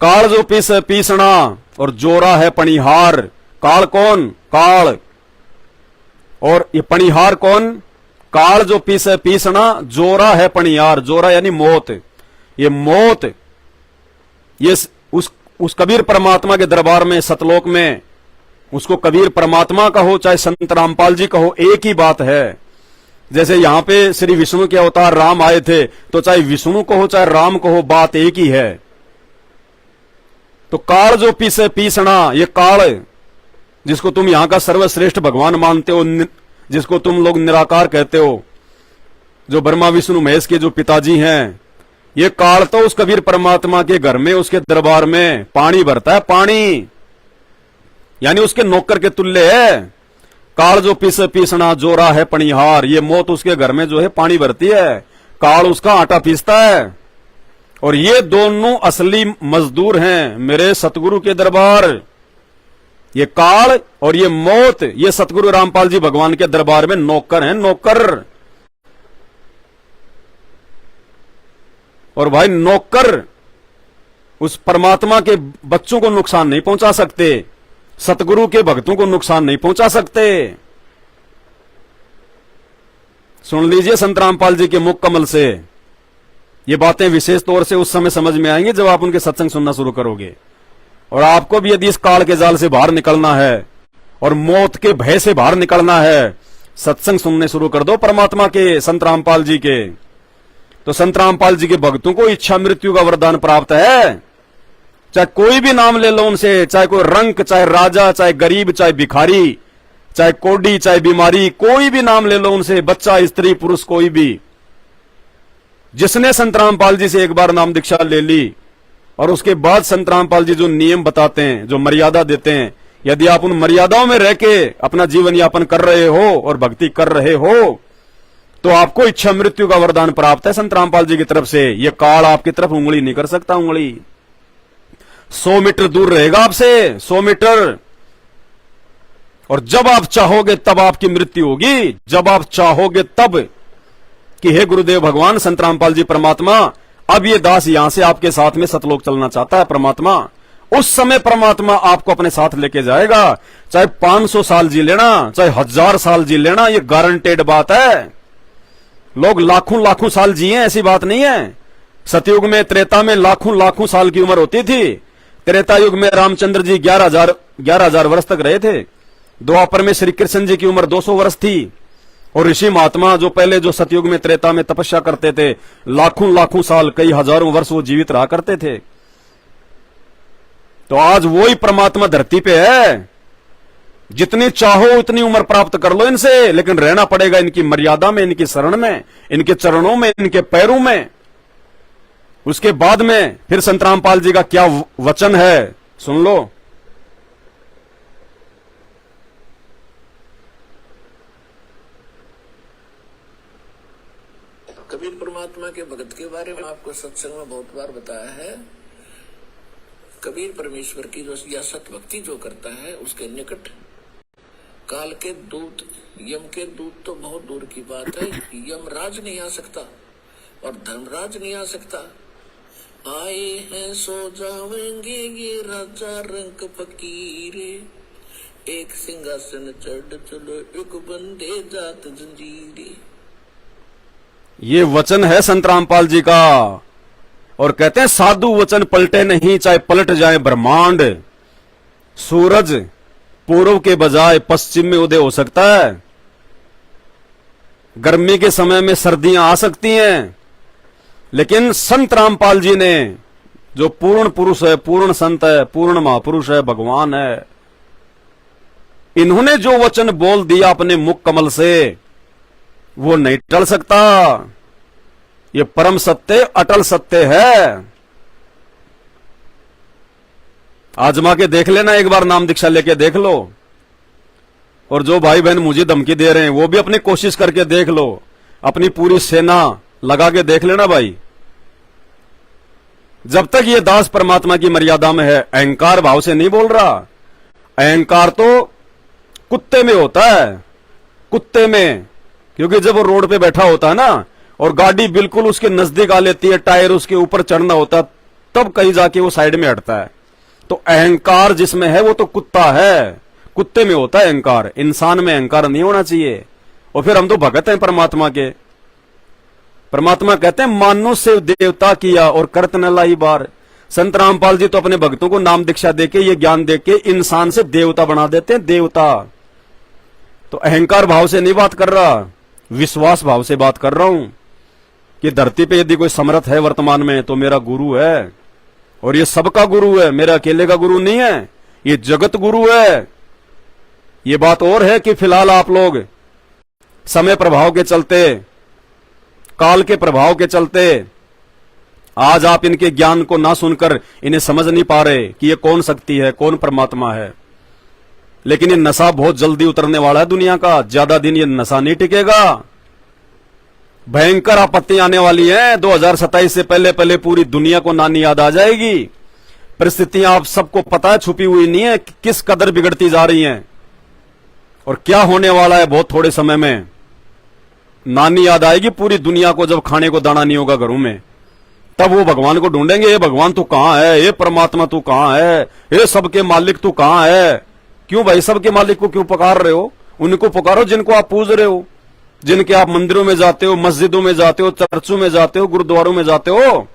काल जो पीसना और जोरा है पणिहार। काल कौन? काल। और ये पणिहार कौन? काल जो पीसना, जोरा है पणिहार। जोरा यानी मौत। ये मौत, ये उस कबीर परमात्मा के दरबार में, सतलोक में, उसको कबीर परमात्मा कहो चाहे संत रामपाल जी कहो, एक ही बात है। जैसे यहां पे श्री विष्णु के अवतार राम आए थे, तो चाहे विष्णु कहो चाहे राम कहो, बात एक ही है। तो काल जो पीसना, ये काल जिसको तुम यहां का सर्वश्रेष्ठ भगवान मानते हो, जिसको तुम लोग निराकार कहते हो, जो ब्रह्मा विष्णु महेश के जो पिताजी हैं, ये काल तो उस कबीर परमात्मा के घर में, उसके दरबार में पानी भरता है, पानी, यानी उसके नौकर के तुल्य है। काल जो पीसना, जोरा है पणिहार, ये मौत उसके घर में जो है पानी भरती है, काल उसका आटा पीसता है। और ये दोनों असली मजदूर हैं मेरे सतगुरु के दरबार। ये काल और ये मौत, ये सतगुरु रामपाल जी भगवान के दरबार में नौकर हैं, नौकर। और भाई नौकर उस परमात्मा के बच्चों को नुकसान नहीं पहुंचा सकते, सतगुरु के भक्तों को नुकसान नहीं पहुंचा सकते। सुन लीजिए संत रामपाल जी के मुख कमल से ये बातें विशेष तौर से उस समय समझ में आएंगी जब आप उनके सत्संग सुनना शुरू करोगे। और आपको भी यदि इस काल के जाल से बाहर निकलना है और मौत के भय से बाहर निकलना है, सत्संग सुनने शुरू कर दो परमात्मा के, संत रामपाल जी के। तो संत रामपाल जी के भक्तों को इच्छा मृत्यु का वरदान प्राप्त है। चाहे कोई भी नाम ले लो उनसे, चाहे कोई रंक, चाहे राजा, चाहे गरीब, चाहे भिखारी, चाहे कोडी, चाहे बीमारी, कोई भी नाम ले लो उनसे, बच्चा, स्त्री, पुरुष, कोई भी। जिसने संत रामपाल जी से एक बार नाम दीक्षा ले ली और उसके बाद संत रामपाल जी जो नियम बताते हैं, जो मर्यादा देते हैं, यदि आप उन मर्यादाओं में रह के अपना जीवन यापन कर रहे हो और भक्ति कर रहे हो तो आपको इच्छा मृत्यु का वरदान प्राप्त है संत रामपाल जी की तरफ से। यह काल आपकी तरफ उंगली नहीं कर सकता, उंगली 100 मीटर दूर रहेगा आपसे, 100 मीटर। और जब आप चाहोगे तब आपकी मृत्यु होगी, जब आप चाहोगे तब कि हे गुरुदेव भगवान संत रामपाल जी परमात्मा, अब ये दास यहां से आपके साथ में सतलोक चलना चाहता है परमात्मा। उस समय परमात्मा आपको अपने साथ लेके जाएगा, चाहे 500 साल जी लेना, चाहे 1000 साल जी लेना, ये गारंटेड बात है। लोग लाखों लाखों साल जिए, ऐसी बात नहीं है। सतयुग में, त्रेता में लाखों लाखों साल की उम्र होती थी। त्रेता युग में रामचंद्र जी 11,000 वर्ष तक रहे थे। द्वापर में श्री कृष्ण जी की उम्र 200 वर्ष थी। और ऋषि महात्मा जो पहले जो सतयुग में, त्रेता में तपस्या करते थे, लाखों लाखों साल, कई हजारों वर्ष वो जीवित रहा करते थे। तो आज वही परमात्मा धरती पे है। जितनी चाहो उतनी उम्र प्राप्त कर लो इनसे, लेकिन रहना पड़ेगा इनकी मर्यादा में, इनकी शरण में, इनके चरणों में, इनके पैरों में। उसके बाद में फिर संत रामपाल जी का क्या वचन है सुन लो। कबीर परमात्मा के भगत के बारे में आपको सत्संग में बहुत बार बताया है। कबीर परमेश्वर की जो या सत भक्ति जो करता है उसके निकट काल के दूत, यम के दूत तो बहुत दूर की बात है, यमराज नहीं आ सकता और धर्मराज नहीं आ सकता। आए हैं सो जावेंगे ये राजा रंग फकीरे, एक सिंहासन चढ़ चलो एक बंदे जात जंजीरे। ये वचन है संत रामपाल जी का। और कहते हैं साधु वचन पलटे नहीं, चाहे पलट जाए ब्रह्मांड। सूरज पूर्व के बजाय पश्चिम में उदय हो सकता है। गर्मी के समय में सर्दियां आ सकती हैं, लेकिन संत रामपाल जी ने, जो पूर्ण पुरुष है, पूर्ण संत है, पूर्ण महापुरुष है, भगवान है, इन्होंने जो वचन बोल दिया अपने मुख कमल से, वो नहीं टल सकता। ये परम सत्य, अटल सत्य है। आजमा के देख लेना, एक बार नाम दीक्षा लेके देख लो। और जो भाई बहन मुझे धमकी दे रहे हैं वो भी अपनी कोशिश करके देख लो, अपनी पूरी सेना लगा के देख लेना भाई। जब तक ये दास परमात्मा की मर्यादा में है, अहंकार भाव से नहीं बोल रहा। अहंकार तो कुत्ते में होता है, कुत्ते में। क्योंकि जब वो रोड पे बैठा होता है ना और गाड़ी बिल्कुल उसके नजदीक आ लेती है, टायर उसके ऊपर चढ़ना होता है, तब कहीं जाके वो साइड में हटता है। तो अहंकार जिसमें है वो तो कुत्ता है, कुत्ते में होता है अहंकार। इंसान में अहंकार नहीं होना चाहिए। और फिर हम तो भगत हैं परमात्मा के। परमात्मा कहते हैं मानो से देवता किया और करत न लाई बार। संत रामपाल जी तो अपने भक्तों को नाम दीक्षा देके, ये ज्ञान देके इंसान से देवता बना देते हैं, देवता। तो अहंकार भाव से नहीं बात कर रहा, विश्वास भाव से बात कर रहा हूं कि धरती पे यदि कोई समर्थ है वर्तमान में तो मेरा गुरु है। और ये सबका गुरु है, मेरा अकेले का गुरु नहीं है, ये जगत गुरु है। ये बात और है कि फिलहाल आप लोग समय प्रभाव के चलते, काल के प्रभाव के चलते आज आप इनके ज्ञान को ना सुनकर इन्हें समझ नहीं पा रहे कि ये कौन शक्ति है, कौन परमात्मा है। लेकिन ये नशा बहुत जल्दी उतरने वाला है दुनिया का, ज्यादा दिन ये नशा नहीं टिकेगा। भयंकर आपत्ति आने वाली है। 2027 से पहले पहले पूरी दुनिया को नानी याद आ जाएगी। परिस्थितियां आप सबको पता है, छुपी हुई नहीं है कि किस कदर बिगड़ती जा रही हैं और क्या होने वाला है बहुत थोड़े समय में। नानी याद आएगी पूरी दुनिया को जब खाने को दाना नहीं होगा घरों में, तब वो भगवान को ढूंढेंगे, ये भगवान तू कहां है, ये परमात्मा तू कहां है, ये सबके मालिक तू कहां है। क्यों भाई सबके मालिक को क्यों पुकार रहे हो? उनको पुकारो जिनको आप पूज रहे हो, जिनके आप मंदिरों में जाते हो, मस्जिदों में जाते हो, चर्चों में जाते हो, गुरुद्वारों में जाते हो,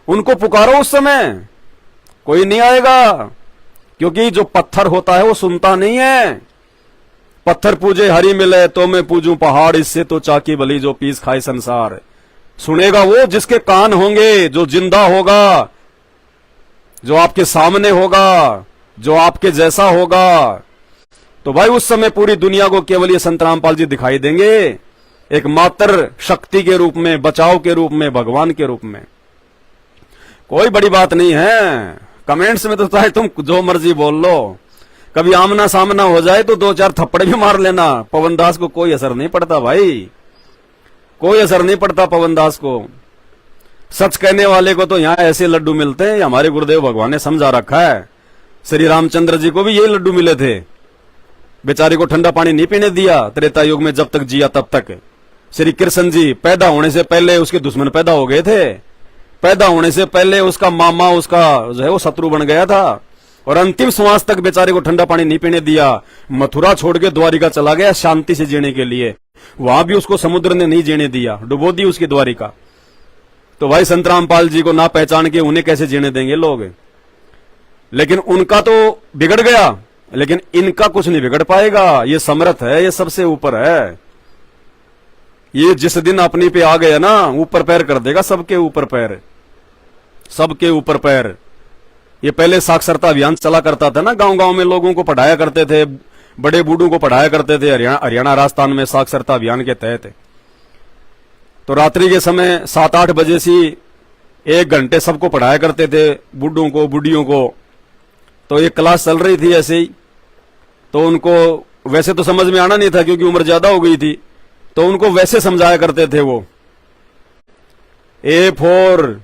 उनको पुकारो। उस समय कोई नहीं आएगा, क्योंकि जो पत्थर होता है वो सुनता नहीं है। पत्थर पूजे हरि मिले तो मैं पूजूं पहाड़, इससे तो चाकी भली जो पीस खाए संसार। सुनेगा वो जिसके कान होंगे, जो जिंदा होगा, जो आपके सामने होगा, जो आपके जैसा होगा। तो भाई उस समय पूरी दुनिया को केवल ये संत रामपाल जी दिखाई देंगे, एक मात्र शक्ति के रूप में, बचाव के रूप में, भगवान के रूप में। कोई बड़ी बात नहीं है। कमेंट्स में तो चाहे तुम जो मर्जी बोल लो, कभी आमना सामना हो जाए तो 2-4 थप्पड़ भी मार लेना। पवन दास को कोई असर नहीं पड़ता भाई, कोई असर नहीं पड़ता पवन दास को। सच कहने वाले को तो यहां ऐसे लड्डू मिलते हैं, हमारे गुरुदेव भगवान ने समझा रखा है। श्री रामचंद्र जी को भी यही लड्डू मिले थे, बेचारे को ठंडा पानी नहीं पीने दिया त्रेता युग में, जब तक जिया तब तक। श्री कृष्ण जी पैदा होने से पहले उसके दुश्मन पैदा हो गए थे, पैदा होने से पहले उसका मामा उसका जो है वो शत्रु बन गया था, और अंतिम श्वास तक बेचारे को ठंडा पानी नहीं पीने दिया। मथुरा छोड़ के द्वारिका चला गया शांति से जीने के लिए, वहां भी उसको समुद्र ने नहीं जीने दिया, डुबो दी उसकी द्वारिका। तो भाई संत रामपाल जी को ना पहचान के उन्हें कैसे जीने देंगे लोग? लेकिन उनका तो बिगड़ गया, लेकिन इनका कुछ नहीं बिगड़ पाएगा। ये समर्थ है, ये सबसे ऊपर है। ये जिस दिन अपनी पे आ गया ना, ऊपर पैर कर देगा, सबके ऊपर पैर, सबके ऊपर पैर। ये पहले साक्षरता अभियान चला करता था ना, गांव गांव में लोगों को पढ़ाया करते थे, बड़े बूढ़ों को पढ़ाया करते थे हरियाणा राजस्थान में साक्षरता अभियान के तहत। तो रात्रि के समय 7-8 बजे से 1 घंटे सबको पढ़ाया करते थे, बूढ़ों को, बुढ़ियों को। तो एक क्लास चल रही थी ऐसे ही, तो उनको वैसे तो समझ में आना नहीं था क्योंकि उम्र ज्यादा हो गई थी, तो उनको वैसे समझाया करते थे वो। ए फॉर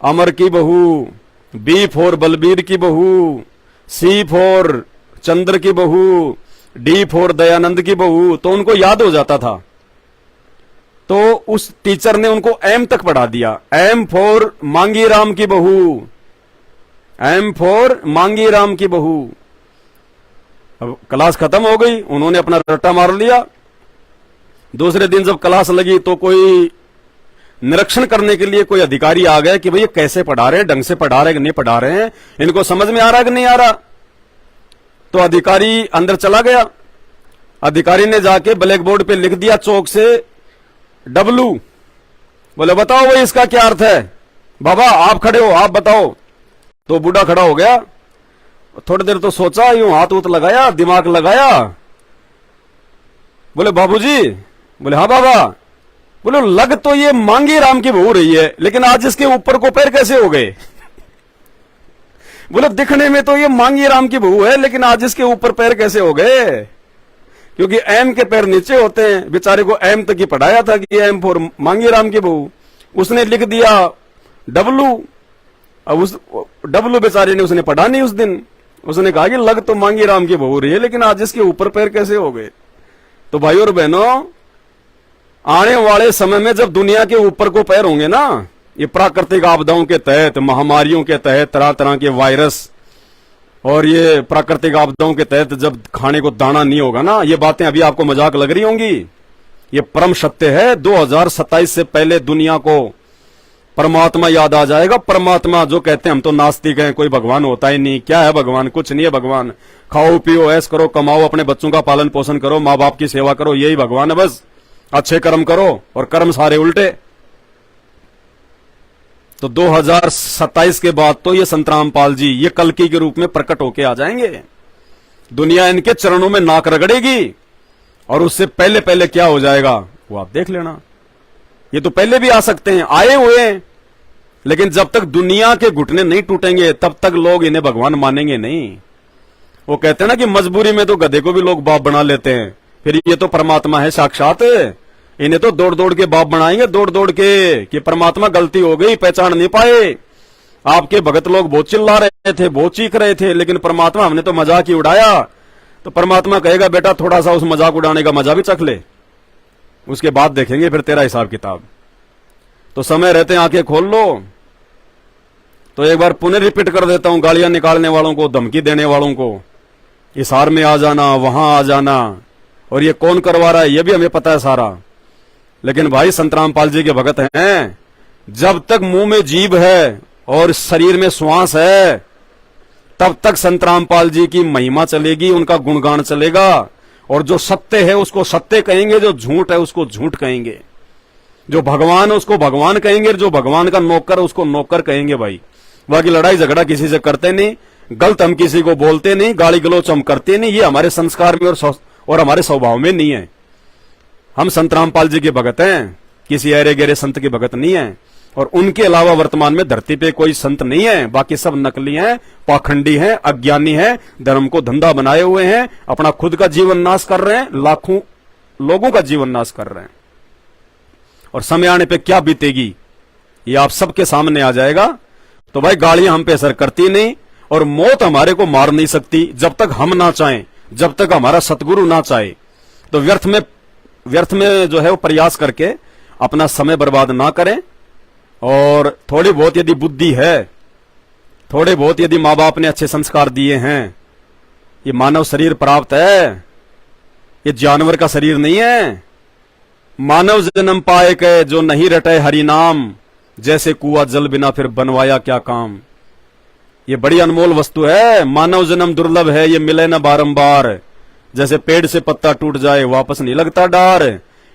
अमर की बहू, बी फॉर बलबीर की बहू, सी फॉर चंद्र की बहू, डी फॉर दयानंद की बहू। तो उनको याद हो जाता था। तो उस टीचर ने उनको एम तक पढ़ा दिया, एम फॉर मांगी राम की बहू, एम फॉर मांगी राम की बहू। अब क्लास खत्म हो गई, उन्होंने अपना रट्टा मार लिया। दूसरे दिन जब क्लास लगी तो कोई निरीक्षण करने के लिए कोई अधिकारी आ गया कि भाई ये कैसे पढ़ा रहे हैं, ढंग से पढ़ा रहे हैं कि नहीं पढ़ा रहे हैं, इनको समझ में आ रहा है कि नहीं आ रहा। तो अधिकारी अंदर चला गया, अधिकारी ने जाके ब्लैक बोर्ड पे लिख दिया चौक से डब्लू। बोले बताओ भाई इसका क्या अर्थ है? बाबा आप खड़े हो, आप बताओ। तो बूढ़ा खड़ा हो गया, थोड़ी देर तो सोचा, यूं हाथ उत लगाया, दिमाग लगाया। बोले बाबूजी, बोले हाँ बाबा। बोले लग तो ये मांगी राम की बहू रही है, लेकिन आज इसके ऊपर को पैर कैसे हो गए? बोले दिखने में तो ये मांगी राम की बहू है, लेकिन आज इसके ऊपर पैर कैसे हो गए? क्योंकि एम के पैर नीचे होते हैं। बेचारे को एम तक ही पढ़ाया था कि एम फॉर मांगी राम की बहू, उसने लिख दिया डब्लू। अब उस डब्लू बेचारे ने उसने पढ़ा नहीं उस दिन, उसने कहा कि लग तो मांगी राम की बहू रही है, लेकिन आज इसके ऊपर पैर कैसे हो गए? तो भाई और बहनों, आने वाले समय में जब दुनिया के ऊपर को पैर होंगे ना, ये प्राकृतिक आपदाओं के तहत, महामारियों के तहत, तरह तरह के वायरस और ये प्राकृतिक आपदाओं के तहत जब खाने को दाना नहीं होगा ना, ये बातें अभी आपको मजाक लग रही होंगी, ये परम सत्य है। 2027 से पहले दुनिया को परमात्मा याद आ जाएगा। परमात्मा जो कहते हैं हम तो नास्तिक हैं, कोई भगवान होता ही नहीं। क्या है भगवान? कुछ नहीं है भगवान। खाओ पियो ऐश करो, कमाओ, अपने बच्चों का पालन पोषण करो, माँ बाप की सेवा करो, यही भगवान है बस। अच्छे कर्म करो और कर्म सारे उल्टे। तो 2027 के बाद तो ये संत रामपाल जी ये कल्कि के रूप में प्रकट होके आ जाएंगे। दुनिया इनके चरणों में नाक रगड़ेगी, और उससे पहले पहले क्या हो जाएगा वो आप देख लेना। ये तो पहले भी आ सकते हैं, आए हुए हैं, लेकिन जब तक दुनिया के घुटने नहीं टूटेंगे तब तक लोग इन्हें भगवान मानेंगे नहीं। वो कहते हैं ना कि मजबूरी में तो गधे को भी लोग बाप बना लेते हैं, फिर ये तो परमात्मा है साक्षात। इन्हें तो दौड़ दौड़ के बाप बनाएंगे, दौड़ दौड़ के, कि परमात्मा गलती हो गई, पहचान नहीं पाए। आपके भगत लोग बहुत चिल्ला रहे थे, बहुत चीख रहे थे, लेकिन परमात्मा हमने तो मजाक ही उड़ाया। तो परमात्मा कहेगा बेटा थोड़ा सा उस मजाक उड़ाने का मजा भी चख ले, उसके बाद देखेंगे फिर तेरा हिसाब किताब। तो समय रहते आंखें खोल लो। तो एक बार पुनः रिपीट कर देता हूं, गालियां निकालने वालों को, धमकी देने वालों को, हिसार में आ जाना, वहां आ जाना, और ये कौन करवा रहा है ये भी हमें पता है सारा। लेकिन भाई संत रामपाल जी के भगत हैं, जब तक मुंह में जीभ है और शरीर में श्वास है तब तक संत रामपाल जी की महिमा चलेगी, उनका गुणगान चलेगा। और जो सत्य है उसको सत्य कहेंगे, जो झूठ है उसको झूठ कहेंगे, जो भगवान है उसको भगवान कहेंगे, जो भगवान का नौकर है उसको नौकर कहेंगे। भाई बाकी लड़ाई झगड़ा किसी से करते नहीं, गलत हम किसी को बोलते नहीं, गाली गलौच हम करते नहीं, ये हमारे संस्कार में और हमारे स्वभाव में नहीं है। हम संत रामपाल जी के भगत हैं, किसी ऐरे गहरे संत के भगत नहीं है। और उनके अलावा वर्तमान में धरती पे कोई संत नहीं है, बाकी सब नकली हैं, पाखंडी हैं, अज्ञानी हैं, धर्म को धंधा बनाए हुए हैं, अपना खुद का जीवन नाश कर रहे हैं, लाखों लोगों का जीवन नाश कर रहे हैं। और समय आने पे क्या बीतेगी ये आप सबके सामने आ जाएगा। तो भाई गालियां हम पे असर करती नहीं, और मौत हमारे को मार नहीं सकती जब तक हम ना चाहें, जब तक हमारा सतगुरु ना चाहे। तो व्यर्थ में जो है वो प्रयास करके अपना समय बर्बाद ना करें। और थोड़ी बहुत यदि बुद्धि है, थोड़े बहुत यदि माँ बाप ने अच्छे संस्कार दिए हैं, ये मानव शरीर प्राप्त है, ये जानवर का शरीर नहीं है। मानव जन्म पाए के जो नहीं रटे हरि नाम, जैसे कुआ जल बिना फिर बनवाया क्या काम। ये बड़ी अनमोल वस्तु है, मानव जन्म दुर्लभ है, ये मिले न बारंबार। जैसे पेड़ से पत्ता टूट जाए वापस नहीं लगता डार।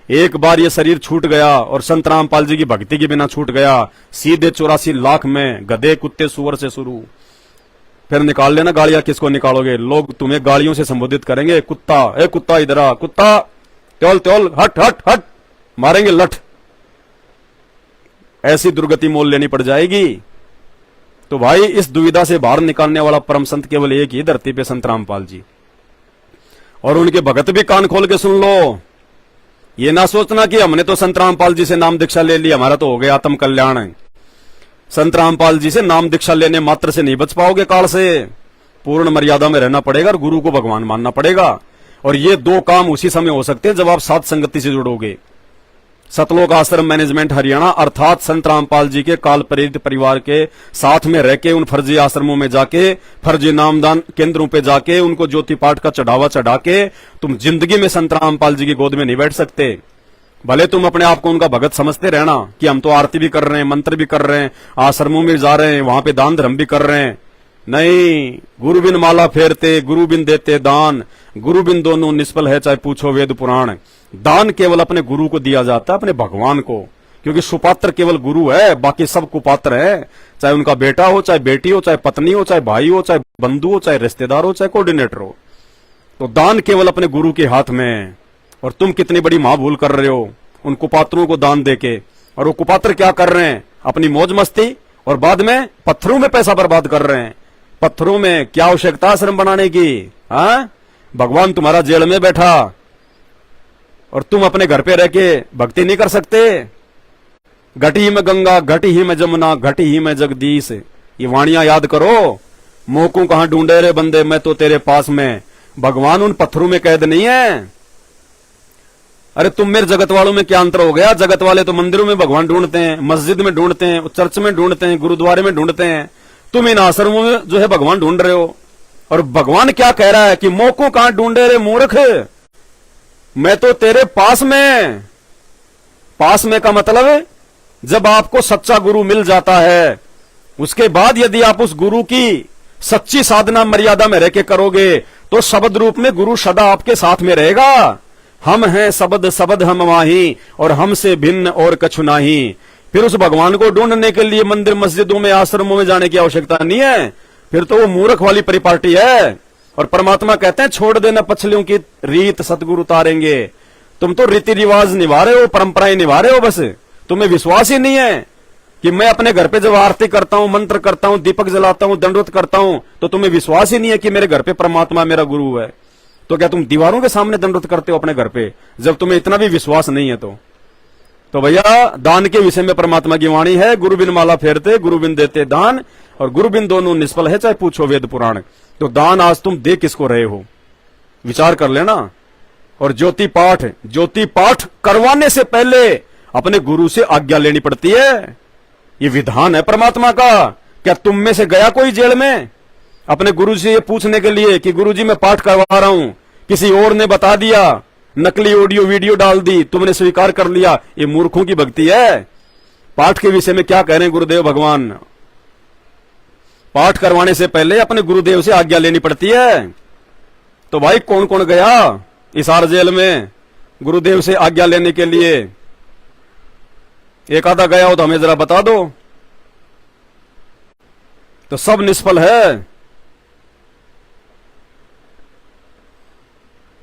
एक बार ये शरीर छूट गया और संत रामपाल जी की भक्ति के बिना छूट गया, सीधे 84 लाख में गधे कुत्ते सुअर से शुरू। फिर निकाल लेना गालियां, किसको निकालोगे? लोग तुम्हें गालियों से संबोधित करेंगे, कुत्ता, ए कुत्ता इधर आ, कुत्ता त्योल त्योल, हट हट हट, मारेंगे लठ। ऐसी दुर्गति मोल लेनी पड़ जाएगी। तो भाई इस दुविधा से बाहर निकालने वाला परम संत केवल एक ही धरती पे संत रामपाल जी। और उनके भगत भी कान खोल के सुन लो। ये ना सोचना कि हमने तो संत रामपाल जी से नाम दीक्षा ले ली, हमारा तो हो गया आत्म कल्याण है। संत रामपाल जी से नाम दीक्षा लेने मात्र से नहीं बच पाओगे काल से, पूर्ण मर्यादा में रहना पड़ेगा और गुरु को भगवान मानना पड़ेगा। और ये दो काम उसी समय हो सकते हैं जब आप साथ संगति से जुड़ोगे। सतलोक आश्रम मैनेजमेंट हरियाणा अर्थात संत रामपाल जी के काल प्रेरित परिवार के साथ में रह के, उन फर्जी आश्रमों में जाके, फर्जी नामदान केंद्रों पे जाके, उनको ज्योति पाठ का चढ़ावा चढ़ा के तुम जिंदगी में संत रामपाल जी की गोद में नहीं बैठ सकते। भले तुम अपने आप को उनका भगत समझते रहना कि हम तो आरती भी कर रहे हैं, मंत्र भी कर रहे हैं, आश्रमों में जा रहे हैं, वहां पे दान धर्म भी कर रहे हैं। नहीं, गुरु बिन माला फेरते, गुरु बिन देते दान, गुरु बिन दोनों निष्फल है चाहे पूछो वेद पुराण। दान केवल अपने गुरु को दिया जाता है, अपने भगवान को, क्योंकि सुपात्र केवल गुरु है, बाकी सब कुपात्र है। चाहे उनका बेटा हो, चाहे बेटी हो, चाहे पत्नी हो, चाहे भाई हो, चाहे बंधु हो, चाहे रिश्तेदार हो, चाहे कोऑर्डिनेटर हो। तो दान केवल अपने गुरु के हाथ में है। और तुम कितनी बड़ी महाभूल कर रहे हो उन कुपात्रों को दान देके। और वो कुपात्र क्या कर रहे हैं? अपनी मौज मस्ती, और बाद में पत्थरों में पैसा बर्बाद कर रहे हैं। पत्थरों में क्या आवश्यकता आश्रम बनाने की? हाँ, भगवान तुम्हारा जेल में बैठा और तुम अपने घर पे रह के भक्ति नहीं कर सकते। घटी ही में गंगा, घटी ही में जमुना, घटी ही में जगदीश, ये वाणियां याद करो। मोह को कहां ढूंढे रे बंदे, मैं तो तेरे पास में। भगवान उन पत्थरों में कैद नहीं है। अरे तुम मेरे जगत वालों में क्या अंतर हो गया? जगत वाले तो मंदिरों में भगवान ढूंढते हैं, मस्जिद में ढूंढते हैं, चर्च में ढूंढते हैं, गुरुद्वारे में ढूंढते हैं। तुम इन आश्रमों में जो है भगवान ढूंढ रहे हो। और भगवान क्या कह रहा है कि मोह को कहां ढूंढे रे मूर्ख, मैं तो तेरे पास में। पास में का मतलब है जब आपको सच्चा गुरु मिल जाता है, उसके बाद यदि आप उस गुरु की सच्ची साधना मर्यादा में रह के करोगे तो शब्द रूप में गुरु सदा आपके साथ में रहेगा। हम हैं शब्द, शब्द हम माही, और हमसे भिन्न और कछु नाही। फिर उस भगवान को ढूंढने के लिए मंदिर मस्जिदों में आश्रमों में जाने की आवश्यकता नहीं है। फिर तो वो मूर्ख वाली परिपाटी है। और परमात्मा कहते हैं छोड़ देना पछलियों की रीत, सतगुरु उतारेंगे। तुम तो रीति रिवाज निभा रहे हो, परंपराएं निभा रहे हो, बस तुम्हें विश्वास ही नहीं है कि मैं अपने घर पे जब आरती करता हूं, मंत्र करता हूं, दीपक जलाता हूं, दंडवत करता हूं, तो तुम्हें विश्वास ही नहीं है कि मेरे घर पे परमात्मा मेरा गुरु है। तो क्या तुम दीवारों के सामने दंडवत करते हो अपने घर पे, जब तुम्हें इतना भी विश्वास नहीं है? तो तो भैया दान के विषय में परमात्मा की वाणी है, गुरु बिन माला फेरते गुरु बिन देते दान, और गुरु बिन दोनों निष्फल है, चाहे पूछो वेद पुराण। तो दान आज तुम दे किसको रहे हो, विचार कर लेना। और ज्योति पाठ करवाने से पहले अपने गुरु से आज्ञा लेनी पड़ती है। ये विधान है परमात्मा का। क्या तुम में से गया कोई जेल में अपने गुरु से ये पूछने के लिए कि गुरुजी मैं पाठ करवा रहा हूं, किसी और ने बता दिया, नकली ऑडियो वीडियो डाल दी, तुमने स्वीकार कर लिया? ये मूर्खों की भक्ति है। पाठ के विषय में क्या कह रहे हैं गुरुदेव भगवान? पाठ करवाने से पहले अपने गुरुदेव से आज्ञा लेनी पड़ती है। तो भाई कौन कौन गया इस आर जेल में गुरुदेव से आज्ञा लेने के लिए? एक आधा गया हो तो हमें जरा बता दो। तो सब निष्फल है,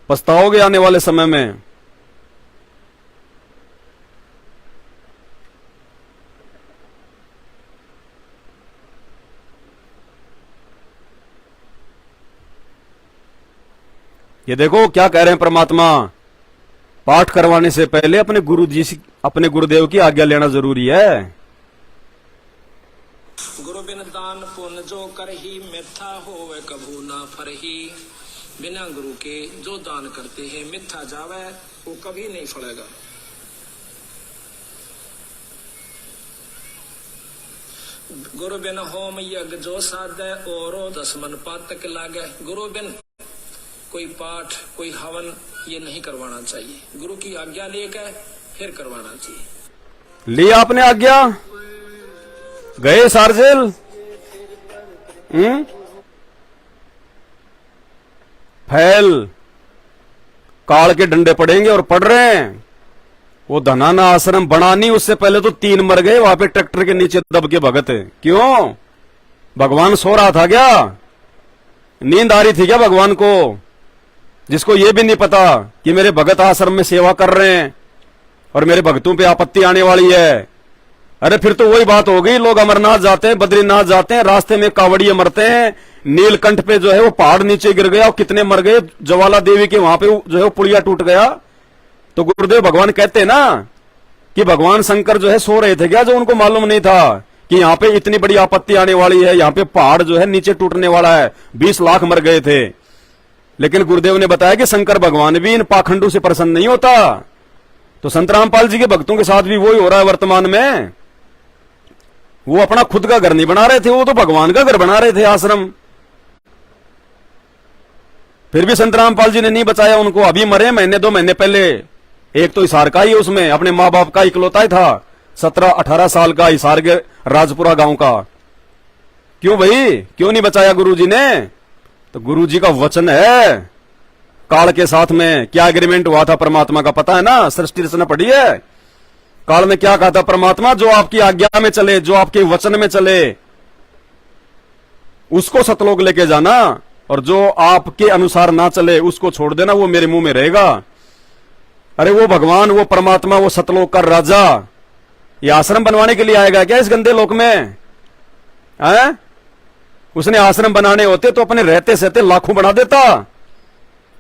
पछताओगे आने वाले समय में। ये देखो क्या कह रहे हैं परमात्मा, पाठ करवाने से पहले अपने अपने गुरुदेव की आज्ञा लेना जरूरी है। गुरु बिन दान पुण्य जो कर ही मिथ्या होवे कभू ना फरही। बिना गुरु के जो दान करते हैं मिथ्या जावे, वो कभी नहीं फलेगा। गुरु बिन होम यज्ञ जो साधे औरो 10 मन पातक लागे। गुरु बिन कोई पाठ कोई हवन ये नहीं करवाना चाहिए। गुरु की आज्ञा लेकर फिर करवाना चाहिए। लिया आपने आज्ञा, गए सारजेल, फैल काल के डंडे पड़ेंगे और पड़ रहे हैं। वो धनाना आश्रम बनानी उससे पहले तो 3 मर गए वहां पे ट्रैक्टर के नीचे दब के भगत। क्यों? भगवान सो रहा था क्या? नींद आ रही थी क्या भगवान को? जिसको ये भी नहीं पता कि मेरे भगत आश्रम में सेवा कर रहे हैं और मेरे भक्तों पे आपत्ति आने वाली है। अरे फिर तो वही बात हो गई, लोग अमरनाथ जाते हैं, बद्रीनाथ जाते हैं, रास्ते में कावड़िए मरते हैं, नीलकंठ पे जो है वो पहाड़ नीचे गिर गया और कितने मर गए, ज्वाला देवी के वहां पे जो है वो पुलिया टूट गया। तो गुरुदेव भगवान कहते हैं ना कि भगवान शंकर जो है सो रहे थे क्या, जो उनको मालूम नहीं था कि यहाँ पे इतनी बड़ी आपत्ति आने वाली है, यहाँ पे पहाड़ जो है नीचे टूटने वाला है, 20 लाख मर गए थे। लेकिन गुरुदेव ने बताया कि शंकर भगवान भी इन पाखंडों से प्रसन्न नहीं होता। तो संत रामपाल जी के भक्तों के साथ भी वही हो रहा है वर्तमान में। वो अपना खुद का घर नहीं बना रहे थे, वो तो भगवान का घर बना रहे थे आश्रम। फिर भी संत रामपाल जी ने नहीं बचाया उनको। अभी मरे महीने 2 महीने पहले। एक तो हिसार का ही उसमें अपने माँ बाप का इकलौता ही था, 17-18 साल का, हिसार के राजपुरा गांव का। क्यों भाई, क्यों नहीं बचाया गुरुजी ने? तो गुरुजी का वचन है। काल के साथ में क्या एग्रीमेंट हुआ था परमात्मा का पता है ना, सृष्टि रचना पड़ी है। काल में क्या कहा था परमात्मा? जो आपकी आज्ञा में चले, जो आपके वचन में चले, उसको सतलोक लेके जाना, और जो आपके अनुसार ना चले उसको छोड़ देना, वो मेरे मुंह में रहेगा। अरे वो भगवान, वो परमात्मा, वो सतलोक का राजा ये आश्रम बनवाने के लिए आएगा क्या इस गंदे लोक में? है? उसने आश्रम बनाने होते तो अपने रहते सहते लाखों बना देता।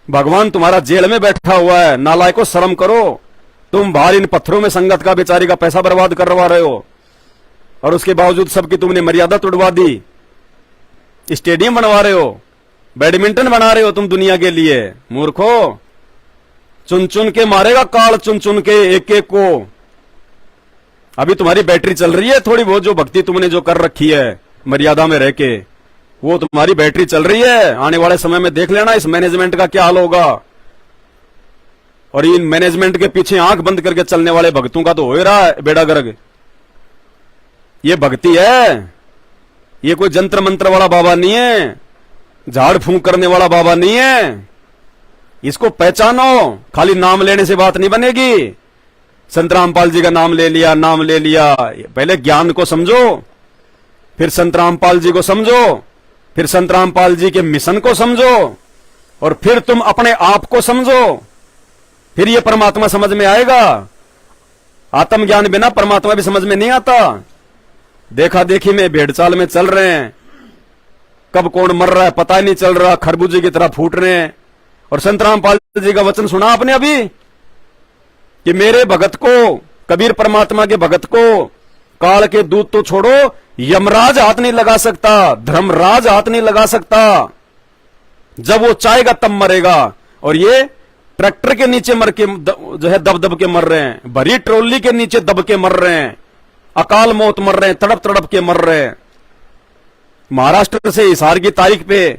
भगवान तुम्हारा जेल में बैठा हुआ है, नालायकों शर्म करो। तुम बाहर इन पत्थरों में संगत का बेचारी का पैसा बर्बाद करवा रहे हो, और उसके बावजूद सबकी तुमने मर्यादा तोड़वा दी। स्टेडियम बनवा रहे हो, बैडमिंटन बना रहे हो तुम दुनिया के लिए। मूर्खो, चुन चुन के मारेगा काल, चुन चुन के एक एक को। अभी तुम्हारी बैटरी चल रही है थोड़ी बहुत, जो भक्ति तुमने जो कर रखी है मर्यादा में रह के, वो तुम्हारी बैटरी चल रही है। आने वाले समय में देख लेना इस मैनेजमेंट का क्या हाल होगा। और इन मैनेजमेंट के पीछे आंख बंद करके चलने वाले भक्तों का तो हो ही रहा है बेड़ा गर्क। ये भक्ति है, ये कोई जंत्र मंत्र वाला बाबा नहीं है, झाड़ फूंक करने वाला बाबा नहीं है। इसको पहचानो, खाली नाम लेने से बात नहीं बनेगी। संत रामपाल जी का नाम ले लिया, नाम ले लिया, पहले ज्ञान को समझो, फिर संत रामपाल जी को समझो, फिर संत रामपाल जी के मिशन को समझो, और फिर तुम अपने आप को समझो, फिर ये परमात्मा समझ में आएगा। आत्मज्ञान बिना परमात्मा भी समझ में नहीं आता। देखा देखी में भेड़चाल में चल रहे हैं, कब कौन मर रहा है पता ही नहीं चल रहा, खरबूजे की तरह फूट रहे हैं। और संत रामपाल जी का वचन सुना आपने अभी कि मेरे भगत को कबीर परमात्मा के भगत को काल के दूत तो छोड़ो, यमराज हाथ नहीं लगा सकता, धर्मराज हाथ नहीं लगा सकता। जब वो चाहेगा तब मरेगा। और ये ट्रैक्टर के नीचे मर के जो है दब दब के मर रहे हैं, भरी ट्रॉली के नीचे दब के मर रहे हैं, अकाल मौत मर रहे हैं, तड़प तड़प के मर रहे हैं। महाराष्ट्र से हिसार की तारीख पे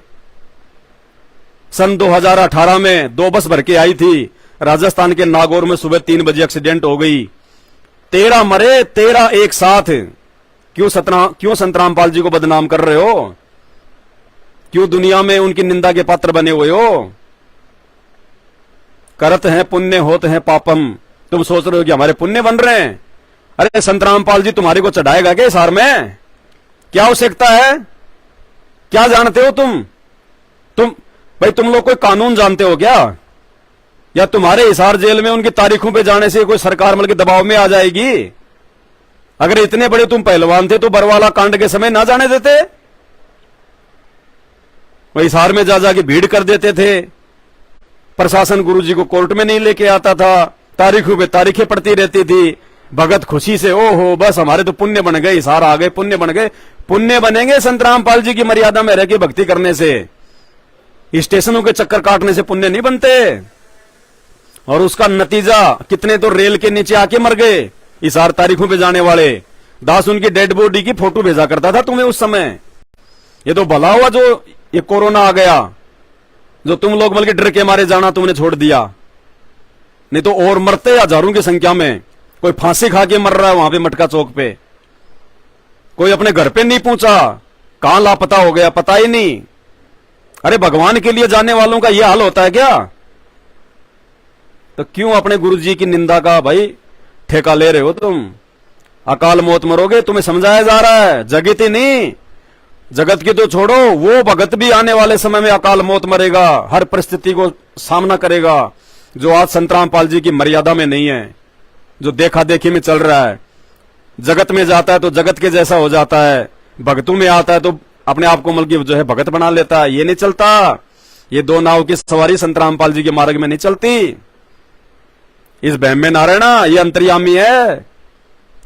सन 2018 में 2 बस भर के आई थी, राजस्थान के नागौर में सुबह 3 बजे एक्सीडेंट हो गई, 13 मरे, 13 एक साथ। क्यों संतरामपाल जी को बदनाम कर रहे हो? क्यों दुनिया में उनकी निंदा के पात्र बने हुए हो? करत हैं पुण्य होत हैं पापम। तुम सोच रहे हो कि हमारे पुण्य बन रहे हैं? अरे संतरामपाल जी तुम्हारे को चढ़ाएगा क्या हिसार में? क्या आवश्यकता है? क्या जानते हो तुम भाई तुम लोग कोई कानून जानते हो क्या? या तुम्हारे हिसार जेल में उनकी तारीखों पे जाने से कोई सरकार मिल के दबाव में आ जाएगी? अगर इतने बड़े तुम पहलवान थे तो बरवाला कांड के समय ना जाने देते? वह हिसार में जा जाके भीड़ कर देते थे, प्रशासन गुरुजी को कोर्ट में नहीं लेके आता था, तारीखों पे तारीखें पड़ती रहती थी। भगत खुशी से ओहो बस हमारे तो पुण्य बन गए, हिसार आ गए, पुण्य बन गए। पुण्य बनेंगे संतरामपाल जी की मर्यादा में रह के भक्ति करने से, स्टेशनों के चक्कर काटने से पुण्य नहीं बनते। और उसका नतीजा कितने तो रेल के नीचे आके मर गए हिसार तारीखों पे जाने वाले। दास उनकी डेड बॉडी की फोटो भेजा करता था तुम्हें उस समय। ये तो भला हुआ जो ये कोरोना आ गया, जो तुम लोग बल्कि डर के मारे जाना तुमने छोड़ दिया, नहीं तो और मरते हजारों की संख्या में। कोई फांसी खा के मर रहा है वहां पे मटका चौक पे, कोई अपने घर पे नहीं पहुंचा, कहां लापता हो गया पता ही नहीं। अरे भगवान के लिए जाने वालों का यह हाल होता है क्या? तो क्यों अपने गुरुजी की निंदा का भाई ठेका ले रहे हो तुम? अकाल मौत मरोगे, तुम्हें समझाया जा रहा है, जगत ही नहीं, जगत की तो छोड़ो, वो भगत भी आने वाले समय में अकाल मौत मरेगा, हर परिस्थिति को सामना करेगा, जो आज संतरामपाल जी की मर्यादा में नहीं है, जो देखा देखी में चल रहा है। जगत में जाता है तो जगत के जैसा हो जाता है, भगतों में आता है तो अपने आप को मल्कि जो है भगत बना लेता है। ये नहीं चलता, ये दो नाव की सवारी संतरामपाल जी के मार्ग में नहीं चलती। इस बहम में ना रहना, ये अंतर्यामी है,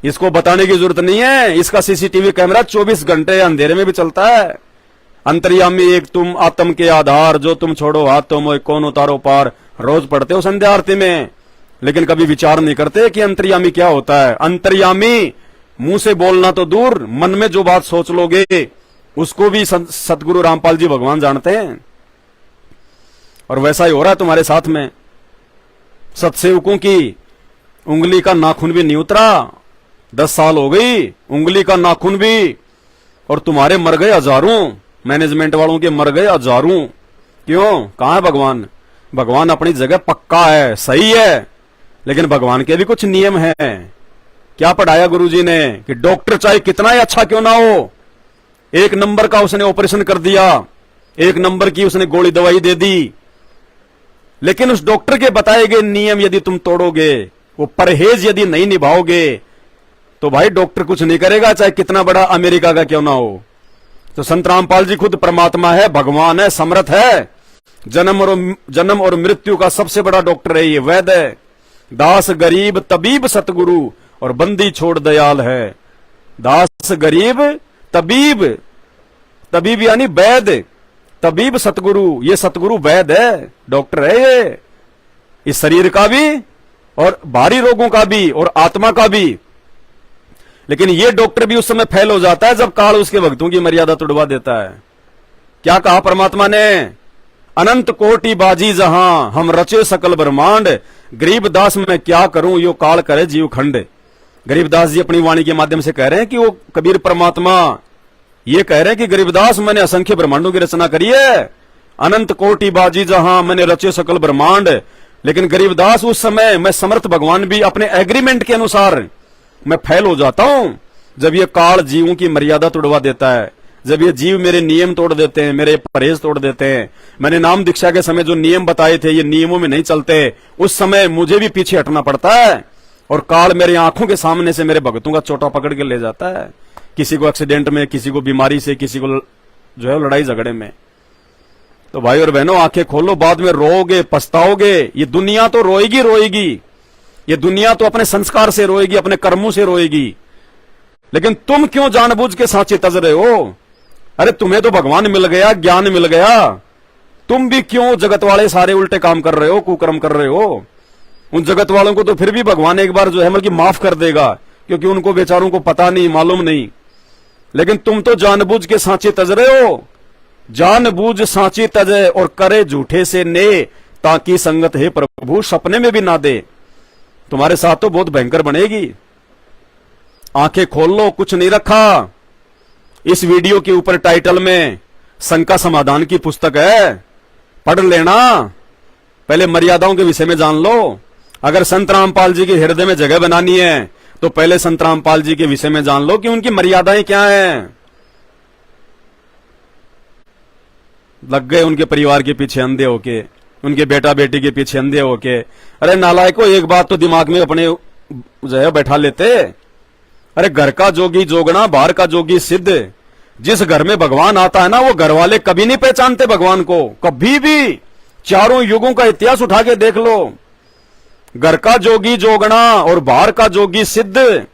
इसको बताने की जरूरत नहीं है। इसका सीसीटीवी कैमरा 24 घंटे अंधेरे में भी चलता है। अंतर्यामी एक तुम, आत्म के आधार, जो तुम छोड़ो हाथ तो मोय कौन उतारो पार, रोज पढ़ते हो संध्या आरती में, लेकिन कभी विचार नहीं करते कि अंतर्यामी क्या होता है। अंतर्यामी मुंह से बोलना तो दूर, मन में जो बात सोच लोगे उसको भी सतगुरु रामपाल जी भगवान जानते हैं। और वैसा ही हो रहा है तुम्हारे साथ में। सतसेवकों की उंगली का नाखून भी नहीं उतरा, 10 साल हो गई, उंगली का नाखून भी, और तुम्हारे मर गए हजारों, मैनेजमेंट वालों के मर गए हजारों। क्यों? कहां है भगवान? भगवान अपनी जगह पक्का है, सही है, लेकिन भगवान के भी कुछ नियम हैं। क्या पढ़ाया गुरुजी ने कि डॉक्टर चाहे कितना ही अच्छा क्यों ना हो, 1 नंबर का उसने ऑपरेशन कर दिया, 1 नंबर की उसने गोली दवाई दे दी, लेकिन उस डॉक्टर के बताए गए नियम यदि तुम तोड़ोगे, वो परहेज यदि नहीं निभाओगे, तो भाई डॉक्टर कुछ नहीं करेगा, चाहे कितना बड़ा अमेरिका का क्यों ना हो। तो संत रामपाल जी खुद परमात्मा है, भगवान है, समर्थ है, जन्म और मृत्यु का सबसे बड़ा डॉक्टर है, ये वैद है। दास गरीब तबीब सतगुरु और बंदी छोड़ दयाल है। दास गरीब तबीब, तबीब यानी वैद, तबीब सतगुरु, ये सतगुरु वैद है, डॉक्टर है ये, इस शरीर का भी और भारी रोगों का भी और आत्मा का भी। लेकिन ये डॉक्टर भी उस समय फेल हो जाता है जब काल उसके भक्तों की मर्यादा तोड़वा देता है। क्या कहा परमात्मा ने? अनंत कोटि बाजी जहां हम रचे सकल ब्रह्मांड, गरीबदास मैं क्या करूं यो काल करे जीव खंड। गरीबदास जी अपनी वाणी के माध्यम से कह रहे हैं कि वो कबीर परमात्मा ये कह रहे हैं कि गरीबदास मैंने असंख्य ब्रह्मांडों की रचना करी है, अनंत कोटि बाजी जहां मैंने रचे सकल ब्रह्मांड। लेकिन गरीबदास उस समय मैं समर्थ भगवान भी अपने एग्रीमेंट के अनुसार मैं फेल हो जाता हूं जब ये काल जीवों की मर्यादा तोड़वा देता है, जब ये जीव मेरे नियम तोड़ देते हैं, मेरे परहेज तोड़ देते हैं। मैंने नाम दीक्षा के समय जो नियम बताए थे ये नियमों में नहीं चलते, उस समय मुझे भी पीछे हटना पड़ता है और काल मेरी आंखों के सामने से मेरे भक्तों का चोटा पकड़ के ले जाता है, किसी को एक्सीडेंट में, किसी को बीमारी से, किसी को जो है लड़ाई झगड़े में। तो भाई और बहनों आंखें खोलो, बाद में रोओगे, पछताओगे। ये दुनिया तो रोएगी रोएगी, ये दुनिया तो अपने संस्कार से रोएगी, अपने कर्मों से रोएगी, लेकिन तुम क्यों जानबूझ के सांचे तज रहे हो? अरे तुम्हें तो भगवान मिल गया, ज्ञान मिल गया, तुम भी क्यों जगत वाले सारे उल्टे काम कर रहे हो, कुकर्म कर रहे हो? उन जगत वालों को तो फिर भी भगवान एक बार जो है मतलब माफ कर देगा, क्योंकि उनको बेचारों को पता नहीं, मालूम नहीं। लेकिन तुम तो जानबूझ के सांचे तज रहे हो। जानबूझ सांचे तजे और करे झूठे से ने, ताकि संगत है प्रभु सपने में भी ना दे। तुम्हारे साथ तो बहुत भयंकर बनेगी। आंखें खोल लो, कुछ नहीं रखा। इस वीडियो के ऊपर टाइटल में शंका समाधान की पुस्तक है, पढ़ लेना। पहले मर्यादाओं के विषय में जान लो। अगर संत रामपाल जी के हृदय में जगह बनानी है तो पहले संत रामपाल जी के विषय में जान लो कि उनकी मर्यादाएं क्या हैं। लग गए उनके परिवार के पीछे अंधे होके, उनके बेटा बेटी के पीछे अंधे होके। अरे नालायको, एक बात तो दिमाग में अपने जो है बैठा लेते। अरे घर का जोगी जोगना, बाहर का जोगी सिद्ध। जिस घर में भगवान आता है ना, वो घर वाले कभी नहीं पहचानते भगवान को, कभी भी। चारों युगों का इतिहास उठा के देख लो। घर का जोगी जोगना और बाहर का जोगी सिद्ध।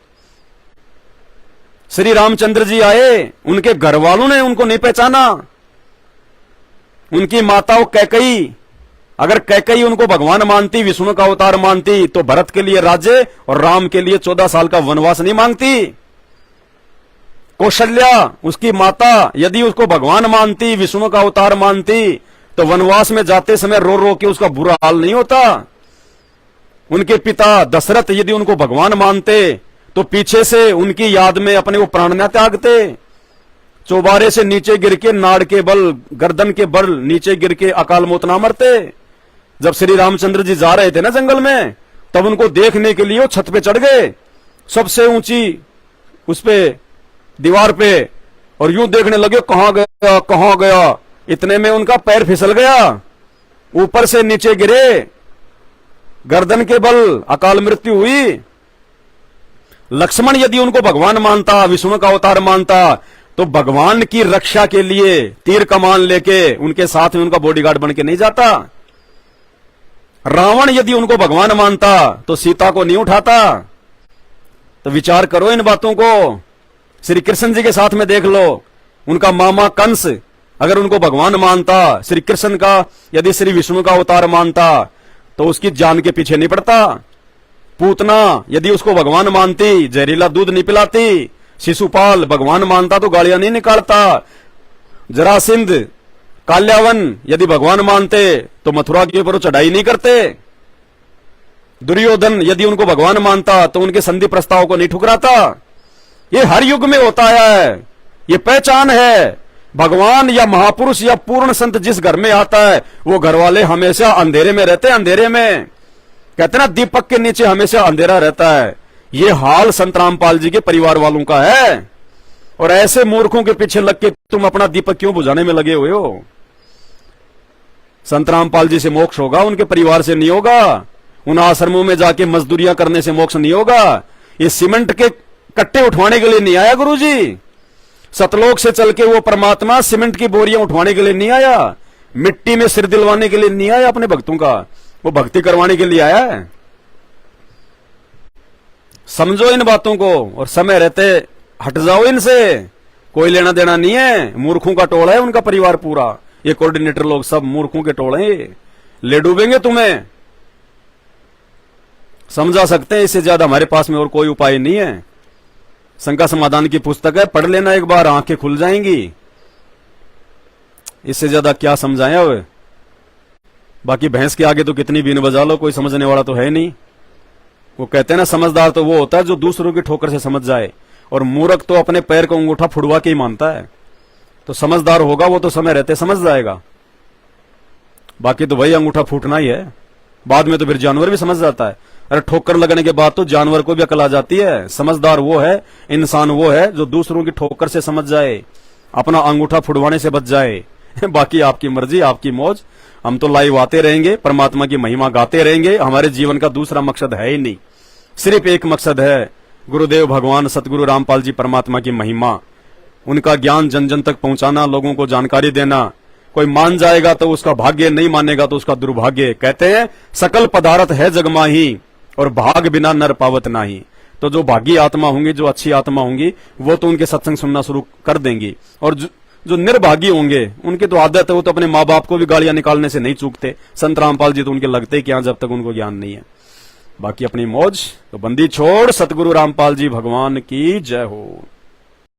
श्री रामचंद्र जी आए, उनके घर वालों ने उनको नहीं पहचाना। उनकी माताओं कैकई, अगर कैकई उनको भगवान मानती, विष्णु का अवतार मानती, तो भरत के लिए राज्य और राम के लिए 14 साल का वनवास नहीं मांगती। कौशल्या, उसकी माता, यदि उसको भगवान मानती, विष्णु का अवतार मानती, तो वनवास में जाते समय रो रो के उसका बुरा हाल नहीं होता। उनके पिता दशरथ यदि उनको भगवान मानते, तो पीछे से उनकी याद में अपने वो प्राण न त्यागते। चौबारे से नीचे गिर के, नाड़ के बल, गर्दन के बल नीचे गिर के अकाल मौत ना मरते। जब श्री रामचंद्र जी जा रहे थे ना जंगल में, तब उनको देखने के लिए वो छत पे चढ़ गए, सबसे ऊंची उस पे दीवार पे, और यूं देखने लगे कहां गया कहां गया। इतने में उनका पैर फिसल गया, ऊपर से नीचे गिरे, गर्दन के बल अकाल मृत्यु हुई। लक्ष्मण यदि उनको भगवान मानता, विष्णु का अवतार मानता, तो भगवान की रक्षा के लिए तीर कमान लेके उनके साथ में उनका बॉडीगार्ड बन के नहीं जाता। रावण यदि उनको भगवान मानता, तो सीता को नहीं उठाता। तो विचार करो इन बातों को। श्री कृष्ण जी के साथ में देख लो, उनका मामा कंस अगर उनको भगवान मानता, श्री कृष्ण का यदि श्री विष्णु का अवतार मानता, तो उसकी जान के पीछे नहीं पड़ता। पूतना यदि उसको भगवान मानती, जहरीला दूध नहीं पिलाती। शिशुपाल भगवान मानता तो गालियां नहीं निकालता। जरासिंध, काल्यावन यदि भगवान मानते, तो मथुरा के ऊपर चढ़ाई नहीं करते। दुर्योधन यदि उनको भगवान मानता, तो उनके संधि प्रस्ताव को नहीं ठुकराता। ये हर युग में होता है, ये पहचान है। भगवान या महापुरुष या पूर्ण संत जिस घर में आता है, वो घर वाले हमेशा अंधेरे में रहते हैं। अंधेरे में कहते ना, दीपक के नीचे हमेशा अंधेरा रहता है। ये हाल संत रामपाल जी के परिवार वालों का है। और ऐसे मूर्खों के पीछे लग के तुम अपना दीपक क्यों बुझाने में लगे हुए हो? संत रामपाल जी से मोक्ष होगा, उनके परिवार से नहीं होगा। उन आश्रमों में जाके मजदूरियां करने से मोक्ष नहीं होगा। ये सीमेंट के कट्टे उठवाने के लिए नहीं आया गुरुजी। सतलोक से चल के वो परमात्मा सीमेंट की बोरियां उठवाने के लिए नहीं आया, मिट्टी में सिर दिलवाने के लिए नहीं आया अपने भक्तों का, वो भक्ति करवाने के लिए आया है। समझो इन बातों को और समय रहते हट जाओ इनसे। कोई लेना देना नहीं है। मूर्खों का टोला है उनका परिवार पूरा। ये कोऑर्डिनेटर लोग सब मूर्खों के टोले हैं, ले डूबेंगे तुम्हें। समझा सकते हैं, इससे ज्यादा हमारे पास में और कोई उपाय नहीं है। शंका समाधान की पुस्तक है, पढ़ लेना एक बार, आंखें खुल जाएंगी। इससे ज्यादा क्या समझाएं अब। बाकी भैंस के आगे तो कितनी बीन बजा लो, कोई समझने वाला तो है नहीं। वो कहते हैं ना, समझदार तो वो होता है जो दूसरों की ठोकर से समझ जाए, और मूर्ख तो अपने पैर को अंगूठा फुड़वा के ही मानता है। तो समझदार होगा वो तो समय रहते समझ जाएगा। बाकी तो वही अंगूठा फूटना ही है। बाद में तो फिर जानवर भी समझ जाता है। अरे ठोकर लगने के बाद तो जानवर को भी अकल आ जाती है। समझदार वो है, इंसान वो है जो दूसरों की ठोकर से समझ जाए, अपना अंगूठा फुड़वाने से बच जाए। बाकी आपकी मर्जी, आपकी मौज। हम तो लाइव आते रहेंगे, परमात्मा की महिमा गाते रहेंगे। हमारे जीवन का दूसरा मकसद है ही नहीं, सिर्फ एक मकसद है, गुरुदेव भगवान सतगुरु रामपाल जी परमात्मा की महिमा, उनका ज्ञान जन जन तक पहुंचाना, लोगों को जानकारी देना। कोई मान जाएगा तो उसका भाग्य, नहीं मानेगा तो उसका दुर्भाग्य। कहते हैं सकल पदार्थ है जग माही और भाग बिना नर पावत नाही। तो जो भागी आत्मा होंगी, जो अच्छी आत्मा होंगी, वो तो उनके सत्संग सुनना शुरू कर देंगी। और जो निर्भागी होंगे, उनकी तो आदत है, वो तो अपने माँ बाप को भी गालियां निकालने से नहीं चूकते। संत रामपाल जी तो उनके लगते ही क्या, जब तक उनको ज्ञान नहीं है। बाकी अपनी मौज तो बंदी छोड़। सतगुरु रामपाल जी भगवान की जय हो।